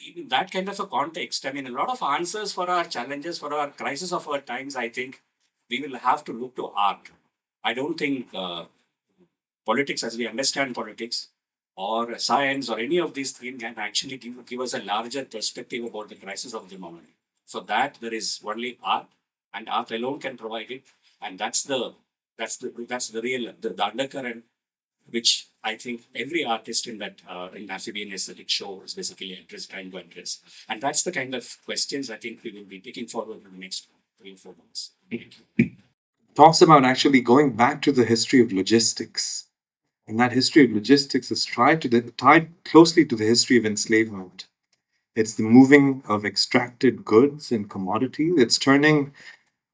in that kind of a context, a lot of answers for our challenges, for our crisis of our times, I think, we will have to look to art. I don't think politics, as we understand politics, or science, or any of these things can actually give us a larger perspective about the crisis of the moment. For that, there is only art, and art alone can provide it. And that's the real the undercurrent, which I think every artist in that in Amphibian Aesthetics show is basically trying to address. And that's the kind of questions I think we will be taking forward in the next 3 or 4 months. Talks about actually going back to the history of logistics. And that history of logistics is tied closely to the history of enslavement. It's the moving of extracted goods and commodities. It's turning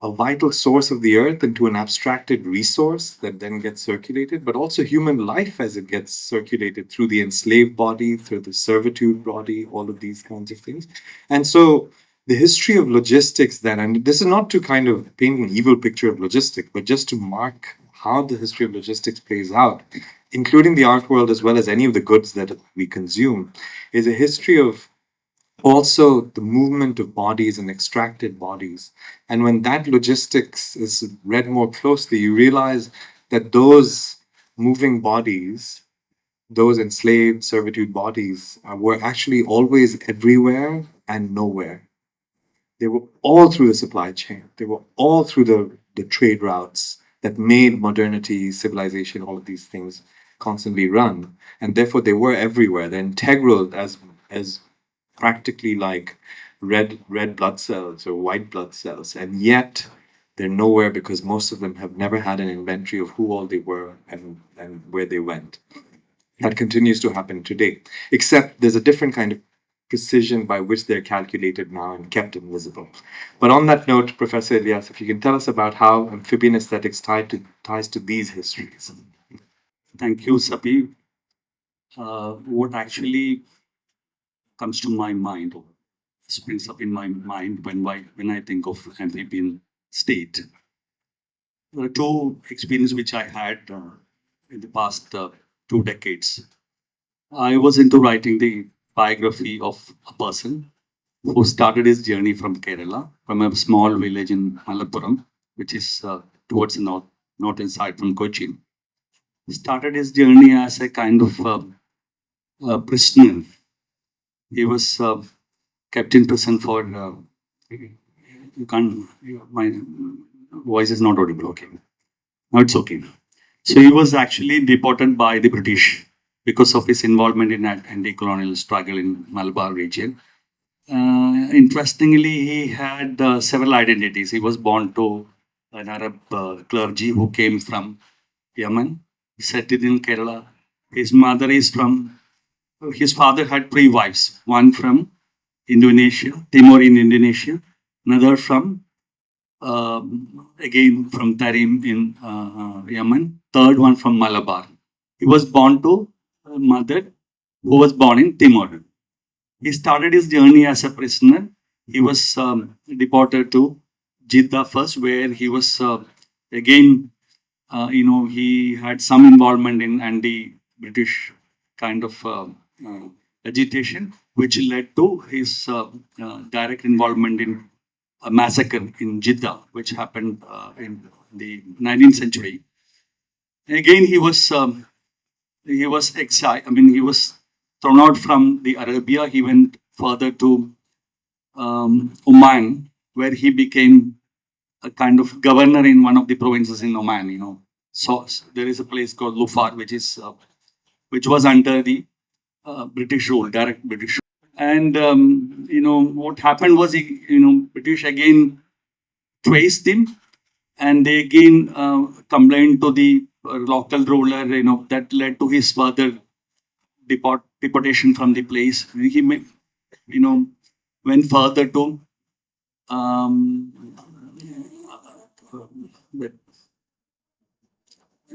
a vital source of the earth into an abstracted resource that then gets circulated, but also human life as it gets circulated through the enslaved body, through the servitude body, all of these kinds of things. And so the history of logistics then, and this is not to kind of paint an evil picture of logistics, but just to mark how the history of logistics plays out, including the art world as well as any of the goods that we consume, is a history of also the movement of bodies and extracted bodies. And when that logistics is read more closely, you realize that those moving bodies, those enslaved servitude bodies, were actually always everywhere and nowhere. They were all through the supply chain. They were all through the trade routes that made modernity, civilization, all of these things constantly run. And therefore they were everywhere. They're integral as practically like red blood cells or white blood cells, and yet they're nowhere because most of them have never had an inventory of who all they were and where they went. That continues to happen today, except there's a different kind of precision by which they're calculated now and kept invisible. But on that note, Professor Ilias, if you can tell us about how amphibian aesthetics ties to these histories. Thank you, Sabih. What actually comes to my mind, or springs up in my mind when I think of amphibian state. There are two experiences which I had in the past 2 decades. I was into writing the biography of a person who started his journey from Kerala, from a small village in Malappuram, which is towards the northern side from Kochi. He started his journey as a kind of prisoner. He was kept in prison for. You can't. My voice is not audible. Okay. Now it's okay. So he was actually deported by the British because of his involvement in an anti-colonial struggle in Malabar region. Interestingly, he had several identities. He was born to an Arab clergy who came from Yemen, settled in Kerala. His mother is from. His father had 3 wives, one from Indonesia, Timor in Indonesia, another from again from Tarim in Yemen, third one from Malabar. He was born to a mother who was born in Timor. He started his journey as a prisoner. He was deported to Jeddah first, where he was again, he had some involvement in anti-British kind of agitation, which led to his direct involvement in a massacre in Jeddah, which happened in the 19th century. Again, he was exiled. I mean, he was thrown out from the Arabia. He went further to Oman, where he became a kind of governor in one of the provinces in Oman. So there is a place called Lufar, which was under the British rule, direct British. And what happened was, British again traced him, and they again complained to the local ruler. That led to his further deportation from the place. He went further to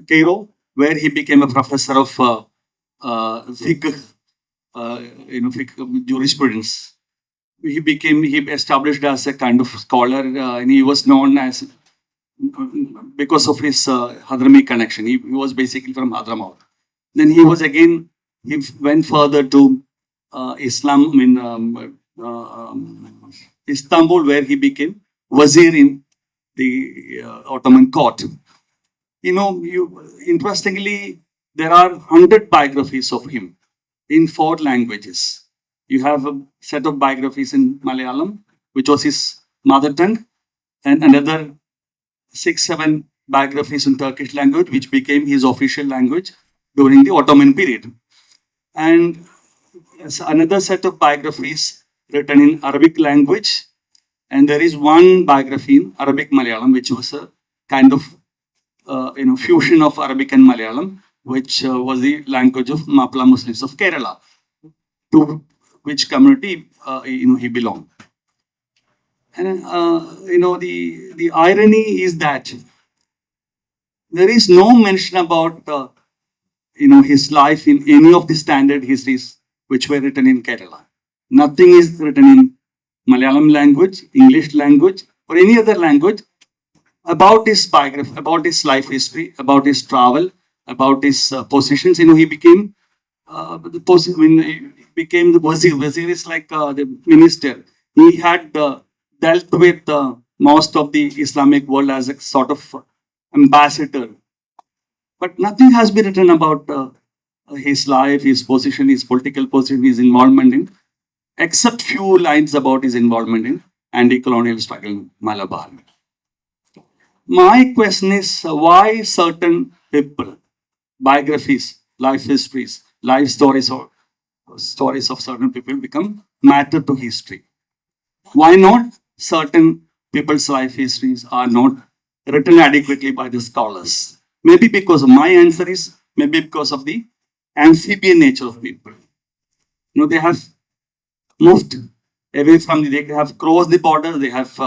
Cairo, where he became a professor of fiqh, jurisprudence. He established as a kind of scholar, and he was known as, because of his Hadrami connection. He was basically from Hadramaut. Then he went further to Istanbul, where he became wazir in the Ottoman court. Interestingly, there are 100 biographies of him in 4 languages. You have a set of biographies in Malayalam, which was his mother tongue, and another 6, 7 biographies in Turkish language, which became his official language during the Ottoman period. And another set of biographies written in Arabic language, and there is one biography in Arabic Malayalam, which was a kind of fusion of Arabic and Malayalam, which was the language of Mapla Muslims of Kerala, to which community he belonged. And the irony is that there is no mention about his life in any of the standard histories which were written in Kerala. Nothing is written in Malayalam language, English language, or any other language about his biography, about his life history, about his travel, about his positions. He became he became the wazir. Wazir is like the minister. He had dealt with most of the Islamic world as a sort of ambassador. But nothing has been written about his life, his position, his political position, his involvement in, except few lines about his involvement in anti-colonial struggle in Malabar. My question is why certain people, biographies, life histories, life stories, or stories of certain people become matter to history. Why not certain people's life histories are not written adequately by the scholars? Maybe because of my answer is maybe because of the amphibian nature of people. They have moved away from they have crossed the border, they have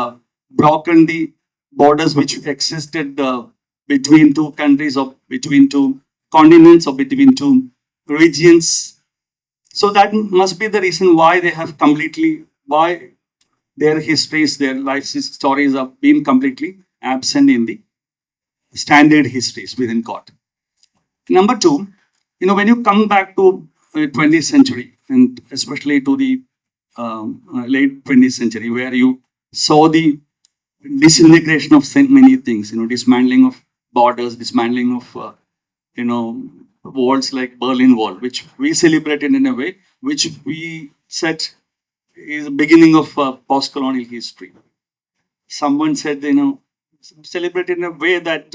broken the borders which existed between 2 countries or between 2 continents or between 2 regions. So that must be the reason why they have why their histories, their life stories have been completely absent in the standard histories within court. Number 2, when you come back to 20th century and especially to the late 20th century, where you saw the disintegration of many things, dismantling of borders, dismantling of, walls like Berlin Wall, which we celebrated in a way, which we said is the beginning of post-colonial history. Someone said, celebrated in a way that,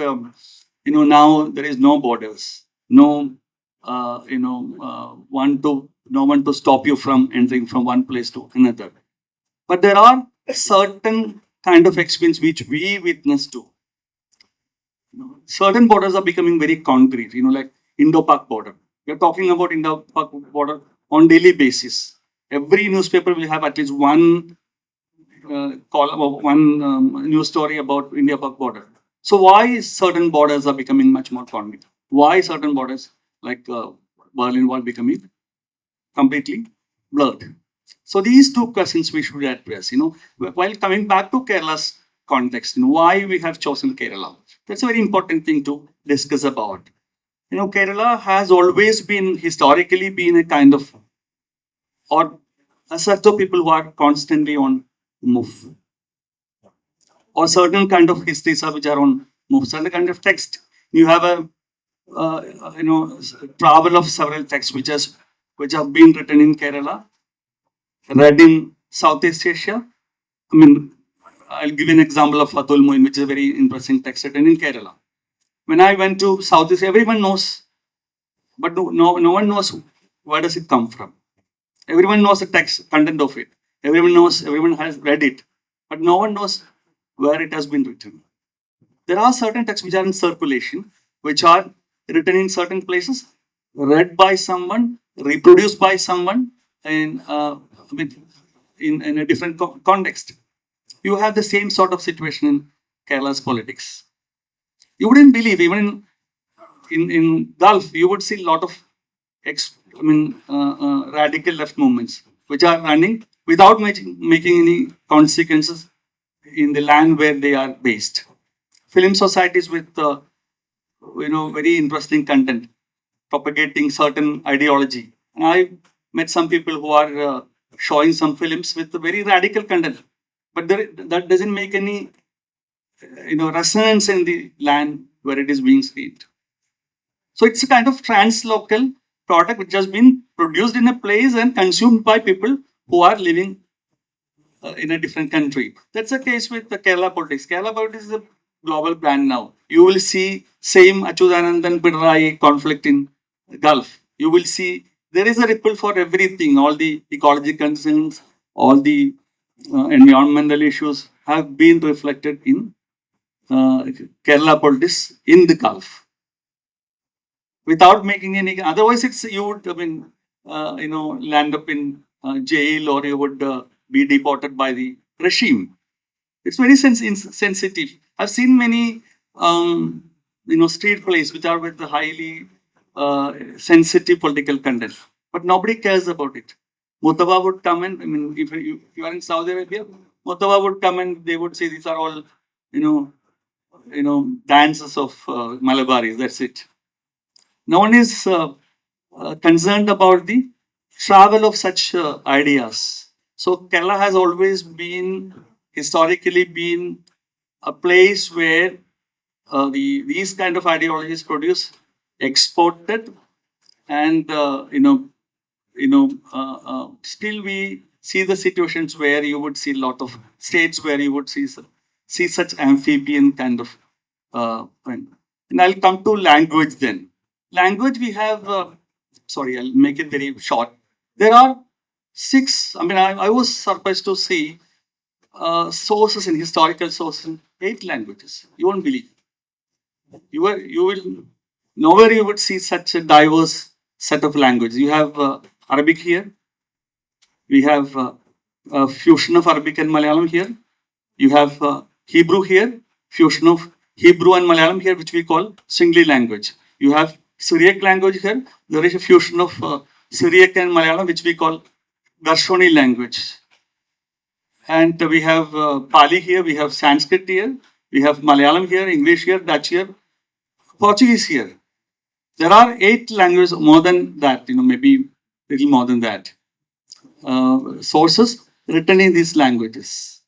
now there is no borders, no, no one to stop you from entering from one place to another. But there are certain kind of experience which we witness too. Certain borders are becoming very concrete, like Indo-Pak border. We are talking about Indo-Pak border on daily basis. Every newspaper will have at least one column or one news story about India-Pak border. So why certain borders are becoming much more concrete? Why certain borders like Berlin Wall becoming completely blurred? So these 2 questions we should address. While coming back to Kerala's context, why we have chosen Kerala. That's a very important thing to discuss about. Kerala has always been historically been a kind of or a set of people who are constantly on move, or certain kind of histories which are on move, certain kind of text. You have a travel of several texts which have been written in Kerala, read in Southeast Asia. I'll give you an example of Fatul Muin, which is a very interesting text written in Kerala. When I went to Southeast, everyone knows, but no one knows where does it come from. Everyone knows the text, content of it. Everyone knows, everyone has read it, but no one knows where it has been written. There are certain texts which are in circulation, which are written in certain places, read by someone, reproduced by someone, in a different context. You have the same sort of situation in Kerala's politics. You wouldn't believe, even in Gulf, you would see a lot of radical left movements which are running without making any consequences in the land where they are based. Film societies with very interesting content, propagating certain ideology. And I met some people who are showing some films with very radical content, but that doesn't make any resonance in the land where it is being seen. So it's a kind of translocal product which has been produced in a place and consumed by people who are living in a different country. That's the case with the Kerala politics. Kerala politics is a global brand now. You will see same Achyutanandan Pinarayi conflict in the Gulf. You will see there is a ripple for everything. All the ecology concerns, all the environmental issues have been reflected in Kerala politics in the Gulf. Without making any, otherwise it's you would land up in jail, or you would be deported by the regime. It's very sensitive. I've seen many street plays which are with the highly sensitive political content, but nobody cares about it. Muttaba would come and, if you are in Saudi Arabia, Muttaba would come and they would say these are all dances of Malabaris. That's it. No one is concerned about the travel of such ideas. So Kerala has always been, historically been a place where these kind of ideologies produce, exported, and still we see the situations where you would see a lot of states where you would see such amphibian kind of and I'll come to language then. Language we have, sorry, I'll make it very short. There are 6, I was surprised to see sources in historical sources in 8 languages. You won't believe. You will, nowhere you would see such a diverse set of languages. You have Arabic here. We have a fusion of Arabic and Malayalam here. You have Hebrew here, fusion of Hebrew and Malayalam here, which we call Singli language. You have Syriac language here. There is a fusion of Syriac and Malayalam, which we call Darshoni language. And we have Pali here, we have Sanskrit here, we have Malayalam here, English here, Dutch here, Portuguese here. There are 8 languages, more than that, maybe little more than that. Sources written in these languages.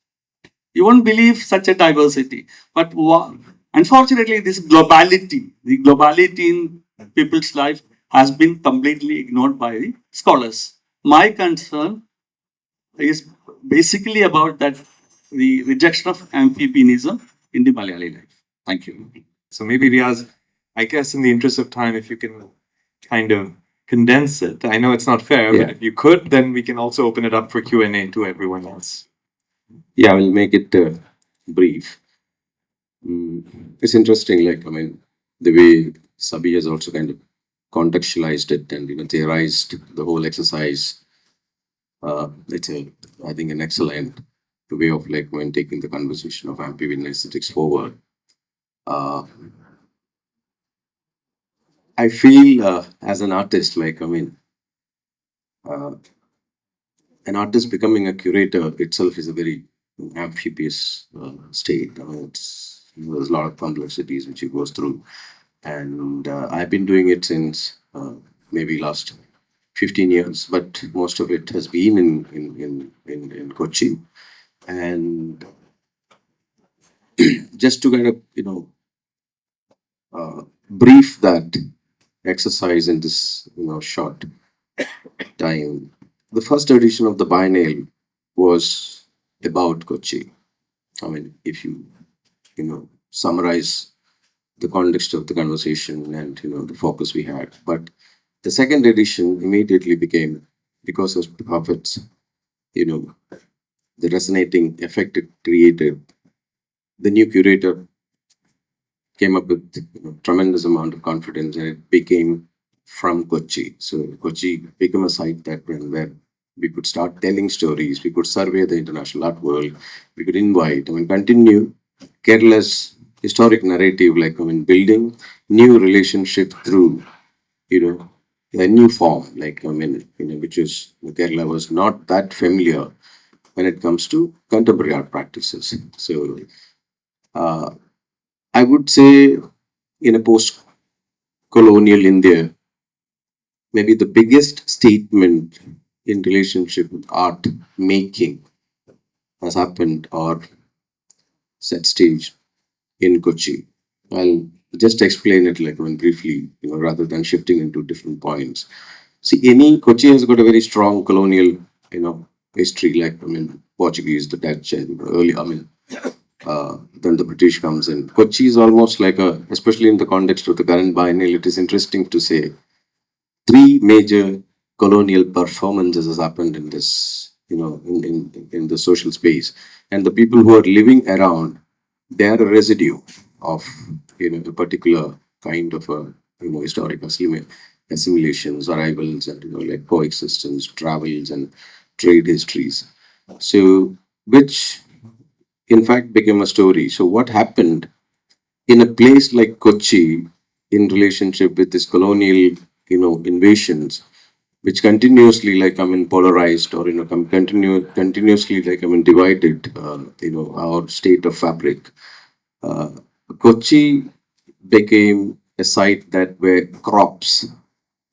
You won't believe such a diversity. But unfortunately, this globality, the globality in people's life has been completely ignored by the scholars. My concern is basically about that, the rejection of amphibianism in the Malayali life. Thank you. So maybe Riyas, I guess in the interest of time, if you can kind of condense it. I know it's not fair, Yeah. but if you could, then we can also open it up for Q&A to everyone else. Yeah, I will make it brief. It's interesting, the way Sabih has also kind of contextualized it and theorized the whole exercise. It's I think, an excellent way of taking the conversation of amphibian aesthetics forward. I feel as an artist, an artist becoming a curator itself is a very amphibious state. There's a lot of complexities which it goes through, and I've been doing it since maybe last 15 years, but most of it has been in Kochi. And just to kind of brief that exercise in this short time, the first edition of the Biennale was about Kochi. If you summarize the context of the conversation and the focus we had, but the second edition immediately became, because of Prophet's the resonating effect it created, the new curator came up with tremendous amount of confidence, and it became from Kochi. So Kochi became a site where we could start telling stories, we could survey the international art world, we could invite, continue Kerala's historic narrative, building new relationship through, a new form, which is Kerala was not that familiar when it comes to contemporary art practices. So I would say in a post-colonial India, maybe the biggest statement in relationship with art making has happened or set stage in Kochi. I'll just explain it like briefly, rather than shifting into different points. See, any Kochi has got a very strong colonial, history. Like Portuguese, the Dutch, and early. Then the British comes in. Kochi is almost like especially in the context of the current biennial, it is interesting to say three major colonial performances has happened in this, in the social space, and the people who are living around, they are a residue of, a particular kind of a, historic assimilations, arrivals, and like coexistence, travels, and trade histories. So, which in fact became a story. So, what happened in a place like Kochi in relationship with this colonial, invasions, which continuously polarized, or continuously divided, our state of fabric. Uh, Kochi became a site that where crops,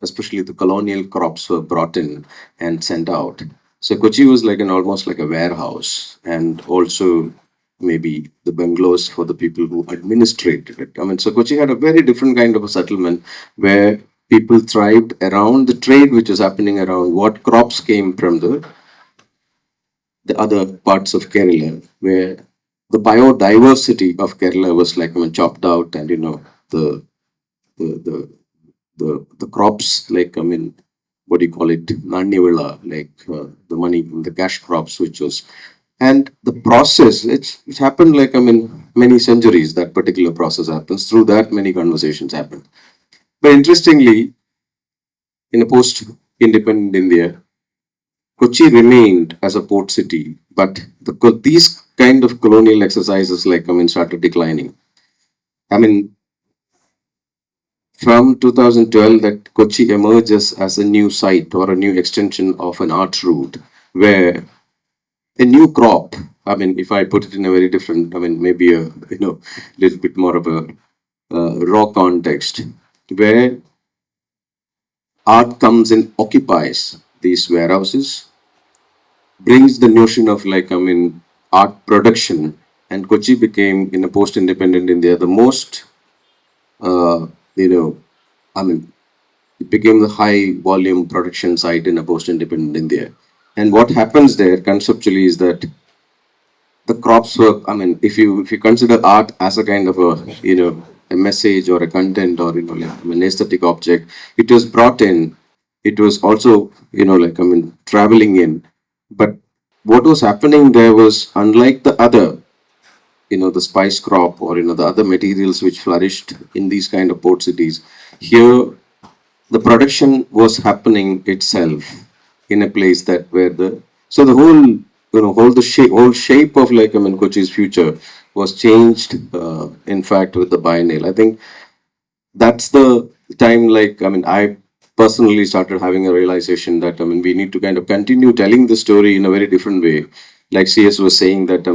especially the colonial crops, were brought in and sent out. So Kochi was like an almost like a warehouse, and also maybe the bungalows for the people who administrated it. I mean, so Kochi had a very different kind of a settlement where people thrived around the trade which was happening around what crops came from the other parts of Kerala, where the biodiversity of Kerala was chopped out, and the the the the crops, what do you call it, Nanyavilla, the money, the cash crops, which was, and the process, it's happened many centuries. That particular process happens through that many conversations happen. But interestingly, in a post-independent India, Kochi remained as a port city, but these kind of colonial exercises started declining. I mean, from 2012, that Kochi emerges as a new site or a new extension of an art route where a new crop, I mean, if I put it in a very different, maybe a little bit more of a raw context, where art comes and occupies these warehouses, brings the notion of art production, and Kochi became in a post-independent India the most, you know, I mean, it became the high volume production site in a post-independent India. And what happens there conceptually is that the crops were, I mean, if you consider art as a kind of a, a message or a content, or an aesthetic object, it was brought in, it was also, traveling in. But what was happening there was, unlike the other, the spice crop, or the other materials which flourished in these kind of port cities, here the production was happening itself in a place that where the, so the whole, whole shape of Kochi's future was changed, in fact, with the biennial. I think that's the time, I personally started having a realization that we need to kind of continue telling the story in a very different way. Like CS was saying that,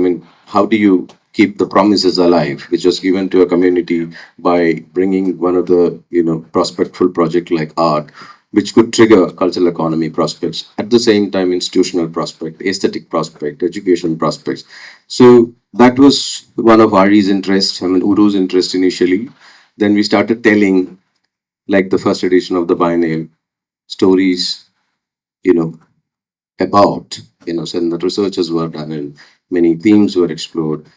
how do you keep the promises alive, which was given to a community by bringing one of the, prospectful project like art, which could trigger cultural economy prospects, at the same time institutional prospect, aesthetic prospect, education prospects. So that was one of Ari's interests, Uru's interest initially. Then we started telling, like the first edition of the biennial, stories, you know, about, so the researches were done and many themes were explored.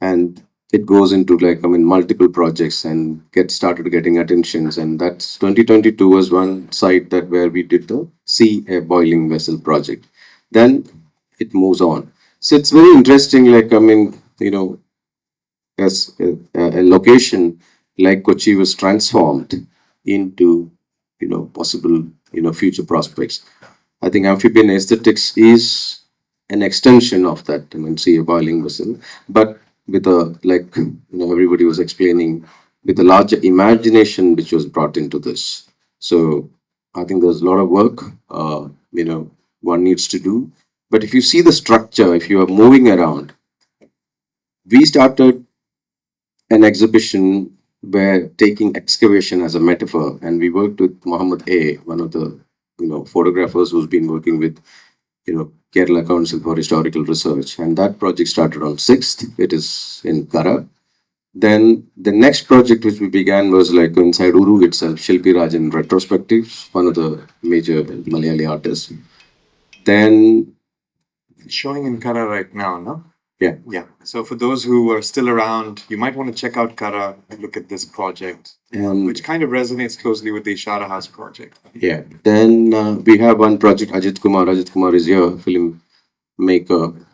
And it goes into multiple projects and started getting attentions. And that's 2022 was one site that where we did the sea a boiling vessel project. Then it moves on. So it's very interesting, as a location like Kochi was transformed into, possible, future prospects. I think amphibian aesthetics is an extension of that, see a boiling vessel, but with a, everybody was explaining, with a larger imagination which was brought into this. So I think there's a lot of work, one needs to do. But if you see the structure, if you are moving around, we started an exhibition where taking excavation as a metaphor, and we worked with Mohammed A, one of the photographers who's been working with Kerala Council for Historical Research, and that project started on 6th. It is in Kara, Then the next project which we began was like inside Uru itself, Shilpi Rajan retrospectives, one of the major Malayali artists. Then Showing in Kara right now, no? yeah, Yeah. So for those who are still around, you might want to check out Kara and look at this project, and which kind of resonates closely with the Ishara House project. yeah. Then we have one project, Ajit Kumar. Ajit Kumar is here, filmmaker.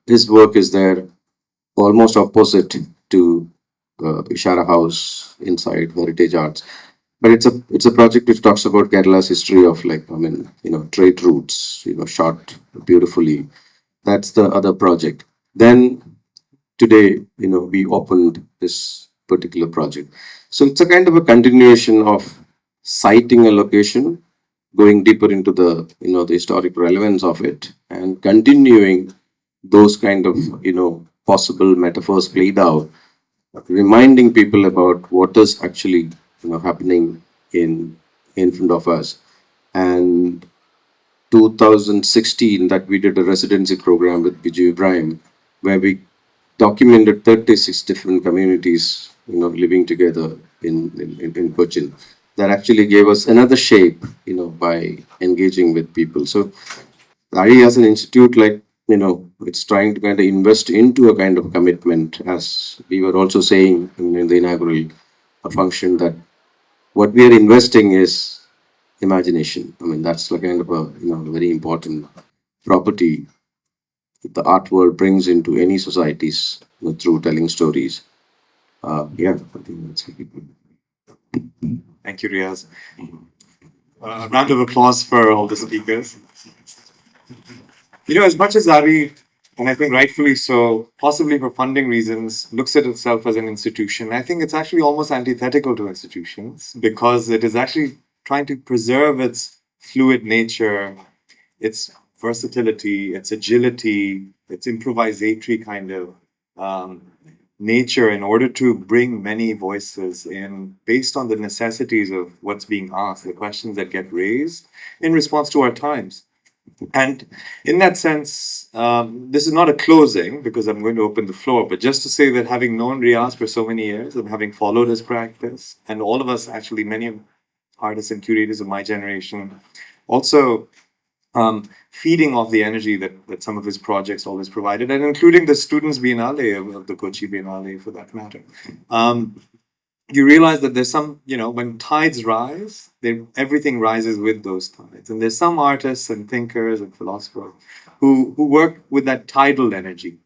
His work is there almost opposite to Ishara House inside Heritage Arts. But it's a project which talks about Kerala's history of trade routes, shot beautifully. That's the other project. Then today, we opened this particular project. So it's a kind of a continuation of citing a location, going deeper into the historic relevance of it, and continuing those kind of possible metaphors played out, reminding people about what is actually happening in front of us. And 2016 that we did a residency program with Biju Ibrahim, where we documented 36 different communities, living together in Cochin. That actually gave us another shape, by engaging with people. So RE as an institute, it's trying to kind of invest into a kind of commitment, as we were also saying in the inaugural function, that what we are investing is imagination. I mean, that's the kind of a very important property that the art world brings into any societies through telling stories. Yeah, I think that's it. Thank you, Riyas. A round of applause for all the speakers. As much as Ari, and I think rightfully so, possibly for funding reasons, looks at itself as an institution, I think it's actually almost antithetical to institutions because it is actually trying to preserve its fluid nature, its versatility, its agility, its improvisatory kind of nature in order to bring many voices in based on the necessities of what's being asked, the questions that get raised in response to our times. And in that sense, this is not a closing because I'm going to open the floor, but just to say that having known Riyas for so many years and having followed his practice, and all of us, actually, many artists and curators of my generation, also feeding off the energy that some of his projects always provided, and including the Students' Biennale of the Kochi Biennale for that matter. You realize that there's some, when tides rise, everything rises with those tides. And there's some artists and thinkers and philosophers who work with that tidal energy.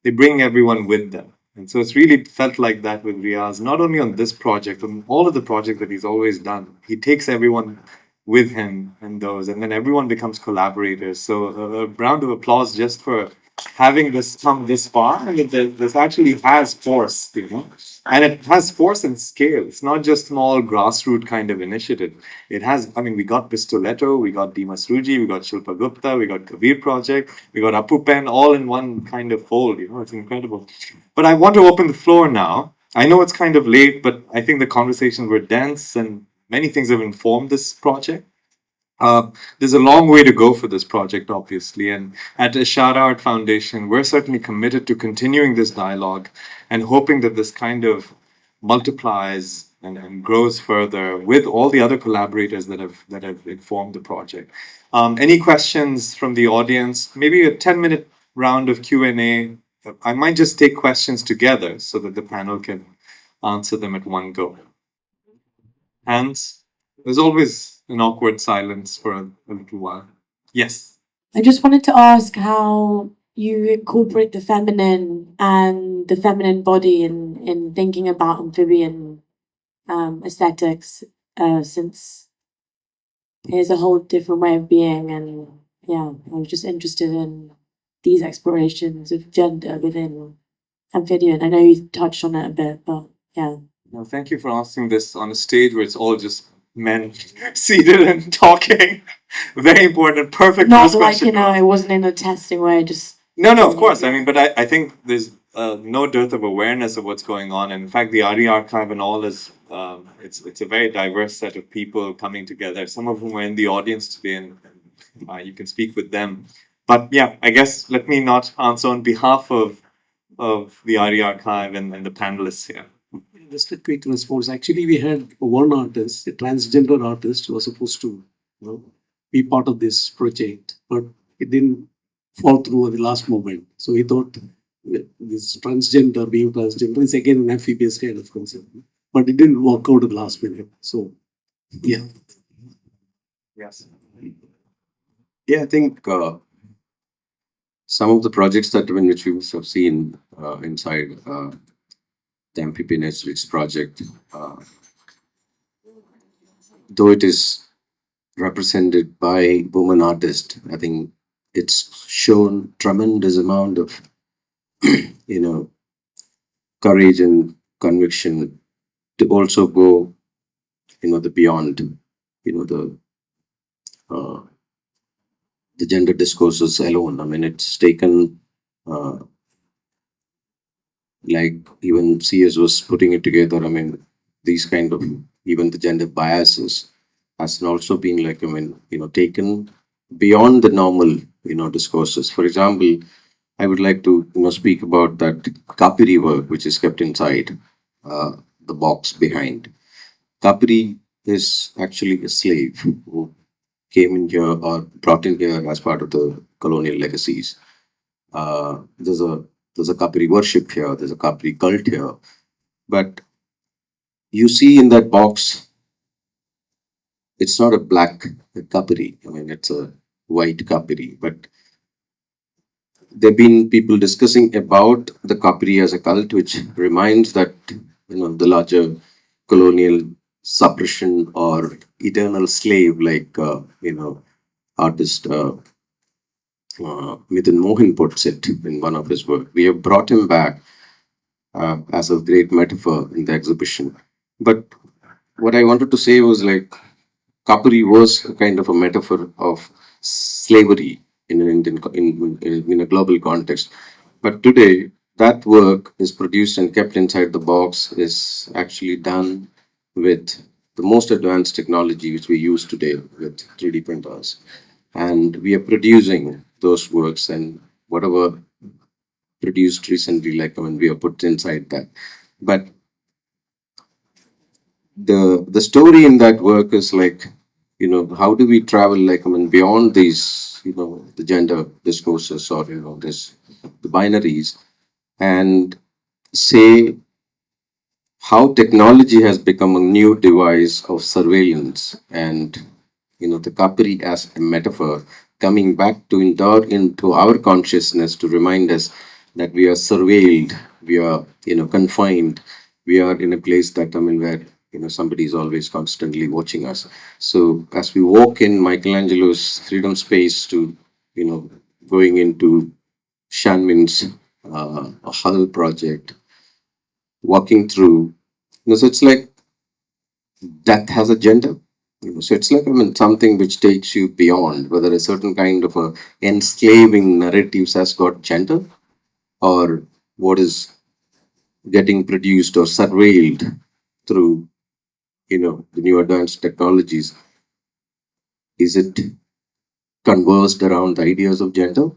They bring everyone with them. And so it's really felt like that with Riyas, not only on this project, on all of the projects that he's always done. He takes everyone with him and those, and then everyone becomes collaborators. So a round of applause just for having this come this far, and this actually has force, and it has force and scale. It's not just small grassroots kind of initiative. It has, I mean, we got Pistoletto, we got Dimas Ruji, we got Shilpa Gupta, we got Kabir Project, we got Apu Pen, all in one kind of fold, it's incredible. But I want to open the floor now. I know it's kind of late, but I think the conversations were dense and many things have informed this project. There's a long way to go for this project, obviously, and at Ishara Art Foundation, we're certainly committed to continuing this dialogue and hoping that this kind of multiplies and grows further with all the other collaborators that have informed the project. Any questions from the audience? Maybe a 10-minute round of Q&A. I might just take questions together so that the panel can answer them at one go. Hands? There's always an awkward silence for a little while. Yes. I just wanted to ask how you incorporate the feminine and the feminine body in thinking about amphibian aesthetics, since there's a whole different way of being, and yeah, I was just interested in these explorations of gender within amphibian. I know you touched on it a bit, but yeah. No, thank you for asking this on a stage where it's all just men seated and talking. Very important, perfect Not first like, question. it wasn't in a testing way, just... No, of course. I mean, but I think there's no dearth of awareness of what's going on. And in fact, the RE archive and all is, it's a very diverse set of people coming together, some of whom are in the audience today, and you can speak with them. But yeah, I guess let me not answer on behalf of of the RE archive and the panelists here? Just a quick response. Actually, we had one artist, a transgender artist, who was supposed to, be part of this project, but it didn't fall through at the last moment. So he thought this transgender, being transgender, is again an amphibious kind of concept, but it didn't work out at the last minute. So, yeah. Yes. Yeah, I think some of the projects that which we have seen inside the Amphibian Aesthetics project, though it is represented by woman artists, I think it's shown tremendous amount of courage and conviction to also go the beyond the uh, the gender discourses alone. I mean, it's taken like even CS was putting it together. I mean, these kind of even the gender biases has also been like taken beyond the normal discourses. For example, I would like to speak about that kapiri work which is kept inside the box behind. Kapiri is actually a slave who came in here or brought in here as part of the colonial legacies. There's a Kapiri worship here, there's a Kapiri cult here, but you see in that box, it's not a black Kapiri. I mean, it's a white Kapiri, but there've been people discussing about the Kapiri as a cult, which reminds that the larger colonial suppression or eternal slave, like artist Mithun Mohan puts it in one of his work. We have brought him back as a great metaphor in the exhibition. But what I wanted to say was like Kapuri was a kind of a metaphor of slavery in an Indian in a global context. But today, that work is produced and kept inside the box is actually done with the most advanced technology which we use today with 3D printers. And we are producing those works and whatever produced recently, like we are put inside that. But the story in that work is like, how do we travel like beyond these, the gender discourses or this the binaries and say how technology has become a new device of surveillance and the kapri as a metaphor coming back to endure into our consciousness to remind us that we are surveilled, we are confined, we are in a place that where somebody is always constantly watching us. So as we walk in Michelangelo's freedom space to going into Shanmin's Hull project, walking through, so it's like death has a gender. So it's like something which takes you beyond whether a certain kind of a enslaving narratives has got gender or what is getting produced or surveilled through the new advanced technologies. Is it conversed around the ideas of gender?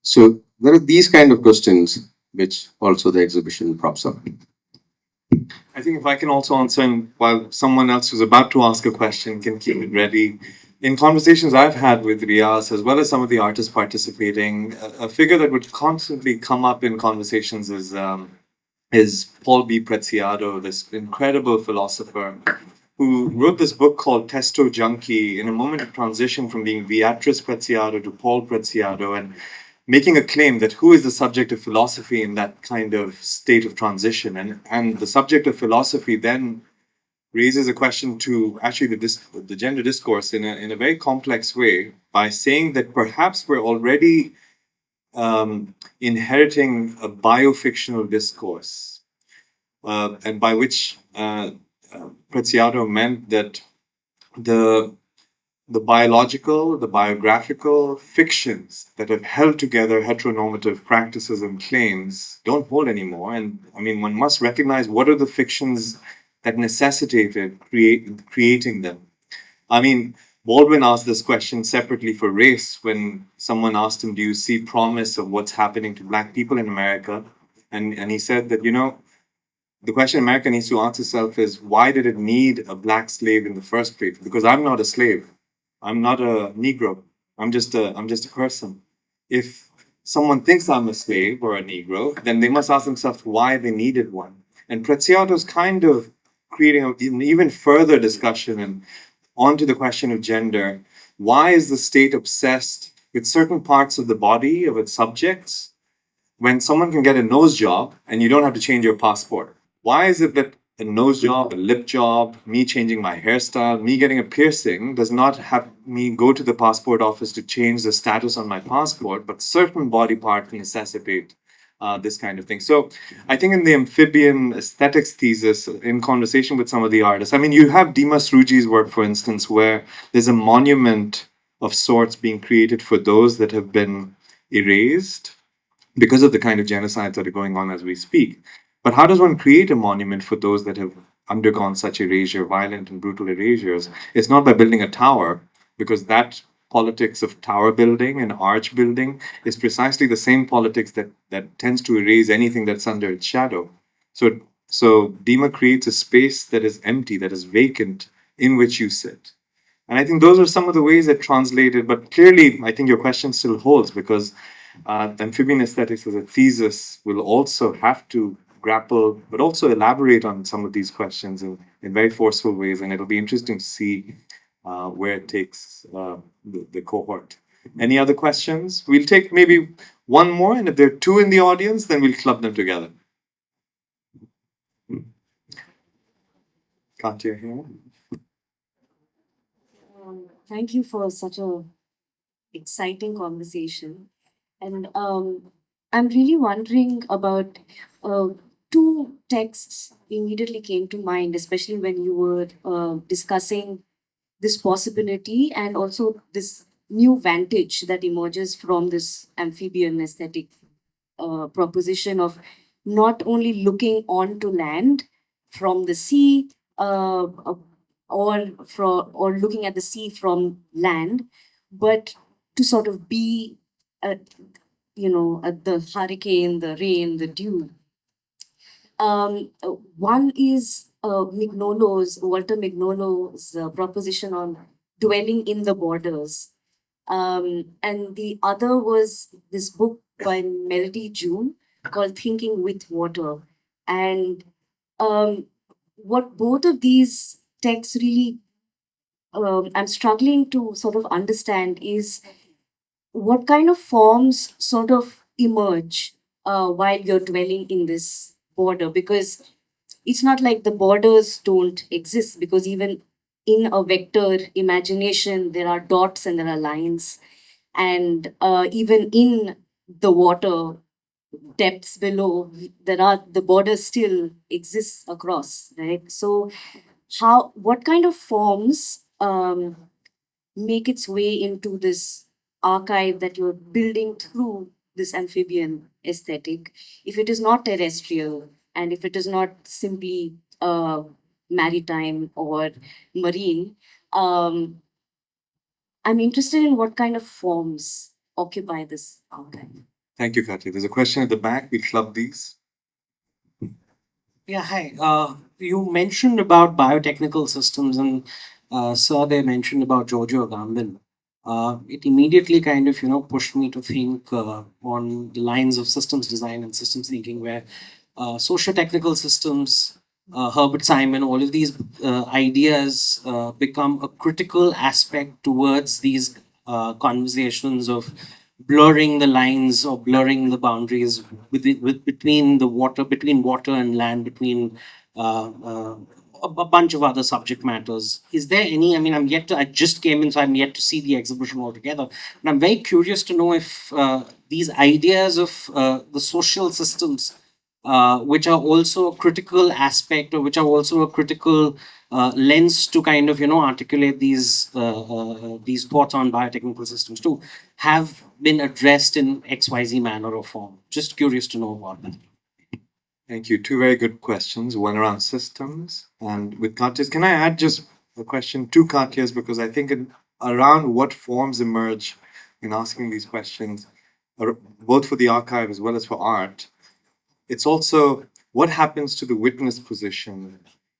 So there are these kind of questions which also the exhibition props up. I think if I can also answer, and while someone else who's about to ask a question can keep it ready. In conversations I've had with Riyas, as well as some of the artists participating, a figure that would constantly come up in conversations is Paul B. Preziado, this incredible philosopher who wrote this book called Testo Junkie in a moment of transition from being Beatrice Preziado to Paul Preziado, and making a claim that who is the subject of philosophy in that kind of state of transition. And the subject of philosophy then raises a question to actually the gender discourse in a very complex way by saying that perhaps we're already inheriting a biofictional discourse, and by which Preziado meant that the biological, the biographical fictions that have held together heteronormative practices and claims don't hold anymore. And I mean, one must recognize what are the fictions that necessitated creating them. I mean, Baldwin asked this question separately for race when someone asked him, do you see promise of what's happening to Black people in America? And he said that, the question America needs to ask itself is, why did it need a black slave in the first place? Because I'm not a slave. I'm not a Negro. I'm just a person. If someone thinks I'm a slave or a Negro, then they must ask themselves why they needed one. And Preziato's kind of creating an even further discussion and onto the question of gender. Why is the state obsessed with certain parts of the body of its subjects when someone can get a nose job and you don't have to change your passport? Why is it that a nose job, a lip job, me changing my hairstyle, me getting a piercing does not have me go to the passport office to change the status on my passport, but certain body parts necessitate this kind of thing? So I think in the amphibian aesthetics thesis, in conversation with some of the artists, I mean, you have Dimas Ruji's work, for instance, where there's a monument of sorts being created for those that have been erased because of the kind of genocides that are going on as we speak. But how does one create a monument for those that have undergone such erasure, violent and brutal erasures? It's not by building a tower, because that politics of tower building and arch building is precisely the same politics that tends to erase anything that's under its shadow. So Dima creates a space that is empty, that is vacant, in which you sit. And I think those are some of the ways that translated, but clearly I think your question still holds, because amphibian aesthetics as a thesis will also have to grapple, but also elaborate on some of these questions in very forceful ways. And it'll be interesting to see where it takes the cohort. Any other questions? We'll take maybe one more, and if there are two in the audience, then we'll club them together. Katya here. Thank you for such a exciting conversation. And I'm really wondering about two texts immediately came to mind, especially when you were discussing this possibility and also this new vantage that emerges from this amphibian aesthetic proposition of not only looking onto land from the sea or looking at the sea from land, but to sort of be at, at the hurricane, the rain, the dew. One is Walter Mignolo's proposition on dwelling in the borders. And the other was this book by Melody June called Thinking with Water. And what both of these texts really I'm struggling to sort of understand is what kind of forms sort of emerge while you're dwelling in this border, because it's not like the borders don't exist, because even in a vector imagination there are dots and there are lines, and even in the water depths below there are the border still exists across, right? So what kind of forms make its way into this archive that you're building through this amphibian aesthetic, if it is not terrestrial and if it is not simply maritime or marine? I'm interested in what kind of forms occupy this archive. Thank you, Katya. There's a question at the back. We club these. Yeah, hi. You mentioned about biotechnical systems, and Sir, they mentioned about Giorgio Agamben. It immediately kind of, pushed me to think on the lines of systems design and systems thinking, where socio-technical systems, Herbert Simon, all of these ideas become a critical aspect towards these conversations of blurring the lines or blurring the boundaries between water and land, between a bunch of other subject matters. Is there any? I mean, I just came in, so I'm yet to see the exhibition altogether. And I'm very curious to know if these ideas of the social systems, which are also a critical aspect, or which are also a critical lens to kind of articulate these thoughts on biotechnical systems too, have been addressed in XYZ manner or form. Just curious to know about that. Thank you. Two very good questions. One around systems, and with Katya's. Can I add just a question to Katya's, because I think around what forms emerge in asking these questions, both for the archive as well as for art. it's also what happens to the witness position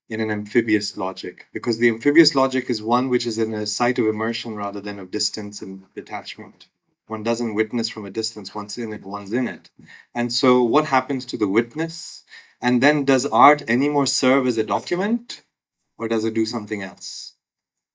in an amphibious logic, because the amphibious logic is one which is in a site of immersion rather than of distance and detachment. One doesn't witness from a distance, one's in it, one's in it. And so what happens to the witness? And then does art anymore serve as a document, or does it do something else?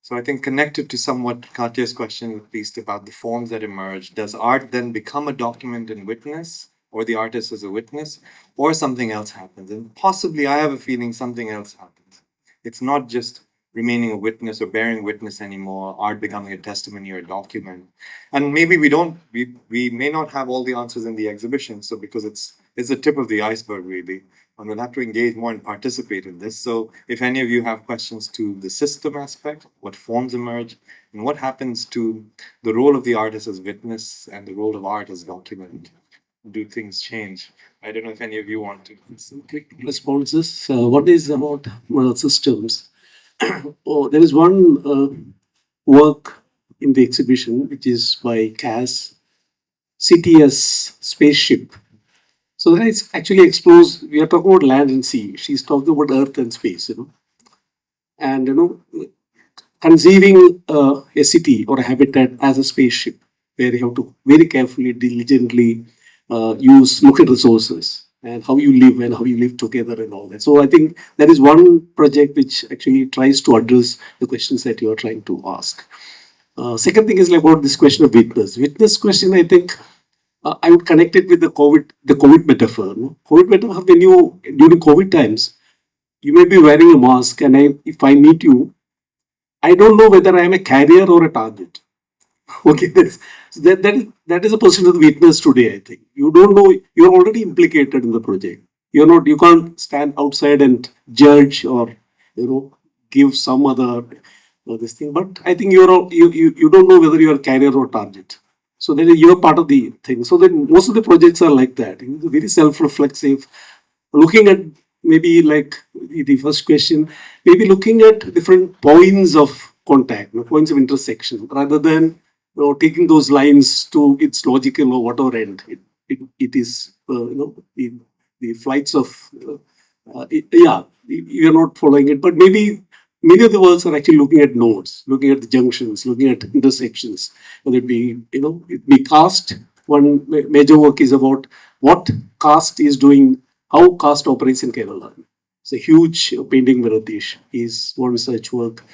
So I think connected to somewhat Katya's question, at least about the forms that emerge, does art then become a document and witness, or the artist as a witness, or something else happens? And possibly I have a feeling something else happens. It's not just remaining a witness or bearing witness anymore, art becoming a testimony or a document. And maybe we may not have all the answers in the exhibition, so because it's the tip of the iceberg really, and we'll have to engage more and participate in this. So if any of you have questions to the system aspect, what forms emerge, and what happens to the role of the artist as witness and the role of art as document, do things change? I don't know if any of you want to. Some quick responses. What is about systems? Oh, there is one work in the exhibition which is by Cass, City as Spaceship. So that is actually explores. We are talking about land and sea. She's talking about earth and space, and conceiving a city or a habitat as a spaceship, where you have to very carefully, diligently look at resources and how you live and how you live together and all that. So I think that is one project which actually tries to address the questions that you are trying to ask. Second thing is about this question of witness. Witness question, I think I would connect it with the COVID metaphor. No? COVID metaphor, when you, during COVID times, you may be wearing a mask, and if I meet you, I don't know whether I am a carrier or a target. Okay, that is a position of the witness today. I think you don't know, you are already implicated in the project. You can't stand outside and judge or give some other this thing. But I think you don't know whether you are carrier or target. So then you're part of the thing. So then most of the projects are like that. It's very self-reflexive, looking at maybe like the first question, maybe looking at different points of contact, points of intersection, rather than taking those lines to its logical or whatever end. It is, the flights of, you are not following it, but maybe many of the works are actually looking at nodes, looking at the junctions, looking at intersections. Whether it be, it be caste. One major work is about what caste is doing, how caste operates in Kerala. It's a huge painting. Viratish is one such work.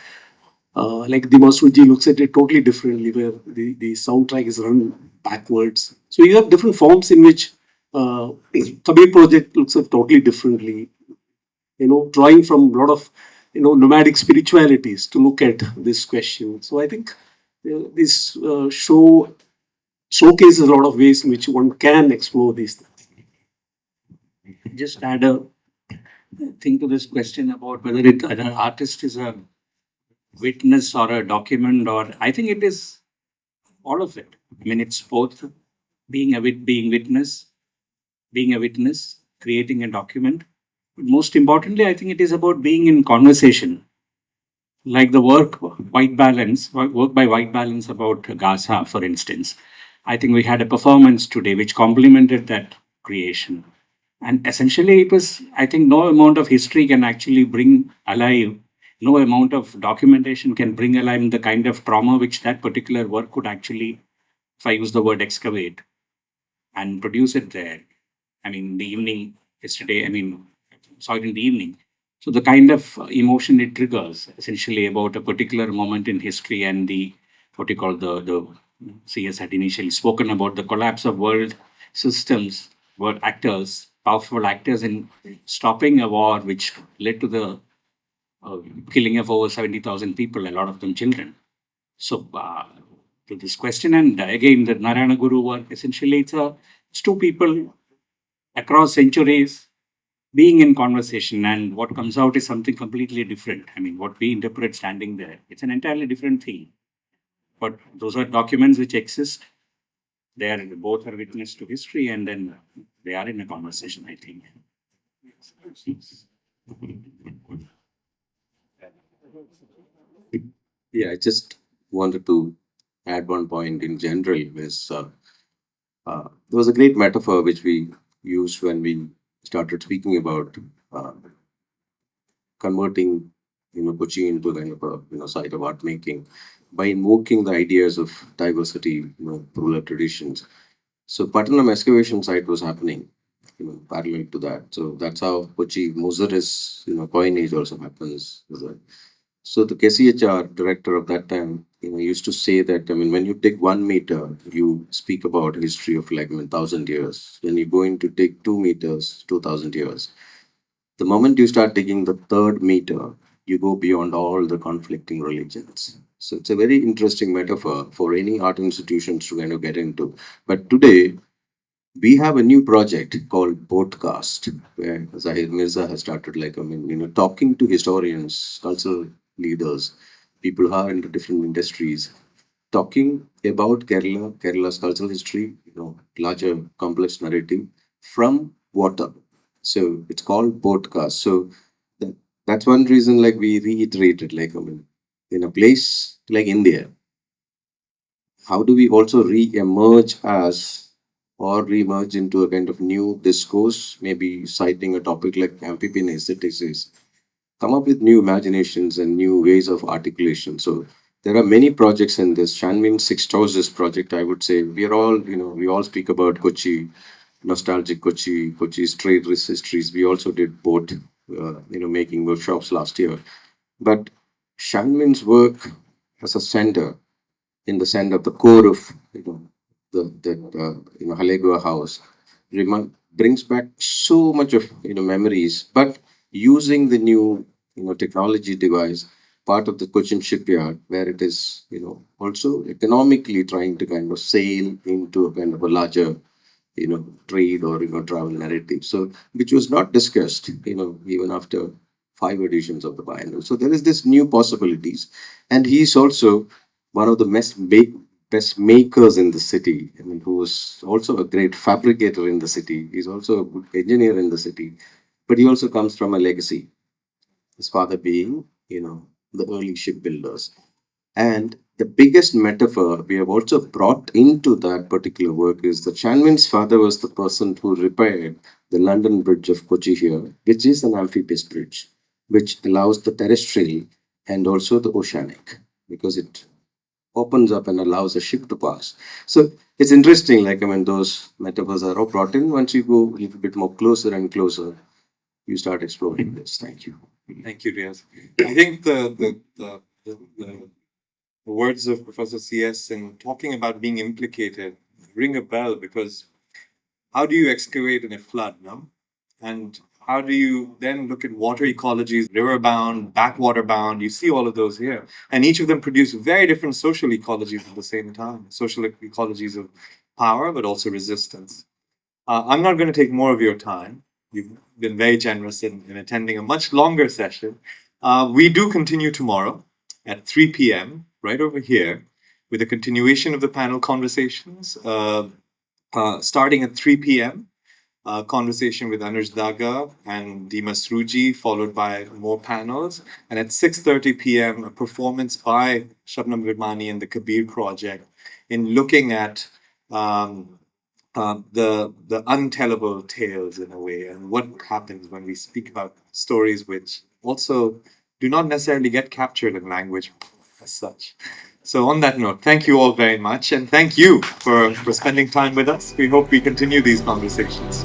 Like Dimasuji looks at it totally differently, where the soundtrack is run backwards. So you have different forms in which Sabih project looks at totally differently. Drawing from a lot of nomadic spiritualities to look at this question. So I think this showcases a lot of ways in which one can explore these things. Just add a thing to this question about whether an artist is a witness or a document, or I think it is all of it. I mean, it's both being a witness, creating a document. But most importantly, I think it is about being in conversation. Like the work by White Balance about Gaza, for instance. I think we had a performance today which complemented that creation. And essentially it was, I think no amount of history can actually bring alive, no amount of documentation can bring alive the kind of trauma which that particular work could actually, if I use the word excavate, and produce it there. I mean, the evening yesterday, saw it in the evening. So the kind of emotion it triggers, essentially about a particular moment in history, and what you call the CS had initially spoken about the collapse of world systems, world actors, powerful actors in stopping a war which led to the killing of over 70,000 people, a lot of them children. So to this question, and again the Narayana Guru work, essentially it's two people across centuries being in conversation, and what comes out is something completely different. I mean, what we interpret standing there, it's an entirely different thing. But those are documents which exist. Both are witness to history, and then they are in a conversation, I think. Yeah, I just wanted to add one point in general. There was a great metaphor which we used when we started speaking about uh, converting, Kochi into kind of a, site of art making by invoking the ideas of diversity, rural traditions. So Pattanam excavation site was happening, parallel to that. So that's how Kochi-Muziris, coinage also happens. So the KCHR director of that time, used to say that, when you take 1 meter, you speak about history of like, 1,000 years. When you go into take 2 meters, 2,000 years. The moment you start digging the third meter, you go beyond all the conflicting religions. So it's a very interesting metaphor for any art institutions to kind of get into. But today, we have a new project called Podcast, where Zahid Mirza has started, like, talking to historians, cultural leaders, people who are into different industries, talking about Kerala, Kerala's cultural history, larger complex narrative from water. So it's called Podcast. So that, that's one reason, like, we reiterated, like, in a place like India, how do we also re-emerge as or re-emerge into a kind of new discourse, maybe citing a topic like amphibian aesthetics is come up with new imaginations and new ways of articulation. So there are many projects in this. Shanmin Six Houses project, I would say, we are all, we all speak about Kochi, nostalgic Kochi, Kochi's trade histories. We also did boat, making workshops last year. But Shanmin's work as a center, in the center of the core of, Halegua house, brings back so much of, memories, but using the new, technology device, part of the Cochin shipyard, where it is, also economically trying to kind of sail into a kind of a larger, trade or, travel narrative. So, which was not discussed, even after 5 editions of the Biennale. So there is this new possibilities, and he's also one of the best makers in the city. I mean, who was also a great fabricator in the city. He's also a good engineer in the city, but he also comes from a legacy. His father being, the early shipbuilders. And the biggest metaphor we have also brought into that particular work is that Shanmin's father was the person who repaired the London Bridge of Kochi here, which is an amphibious bridge, which allows the terrestrial and also the oceanic, because it opens up and allows a ship to pass. So it's interesting, like, those metaphors are all brought in. Once you go a little bit more closer and closer, you start exploring this. Thank you. Thank you, Riyas. I think the words of Professor C.S. in talking about being implicated ring a bell, because how do you excavate in a flood, no? And how do you then look at water ecologies, river bound, backwater bound? You see all of those here. And each of them produce very different social ecologies at the same time, social ecologies of power, but also resistance. I'm not going to take more of your time. You've been very generous in attending a much longer session. We do continue tomorrow at 3 p.m., right over here, with a continuation of the panel conversations. Starting at 3 p.m., conversation with Anuj Daga and Dimas Ruji, followed by more panels. And at 6:30 p.m., a performance by Shabnam Virmani and the Kabir Project in looking at the untellable tales, in a way, and what happens when we speak about stories which also do not necessarily get captured in language as such. So on that note, thank you all very much, and thank you for spending time with us. We hope we continue these conversations.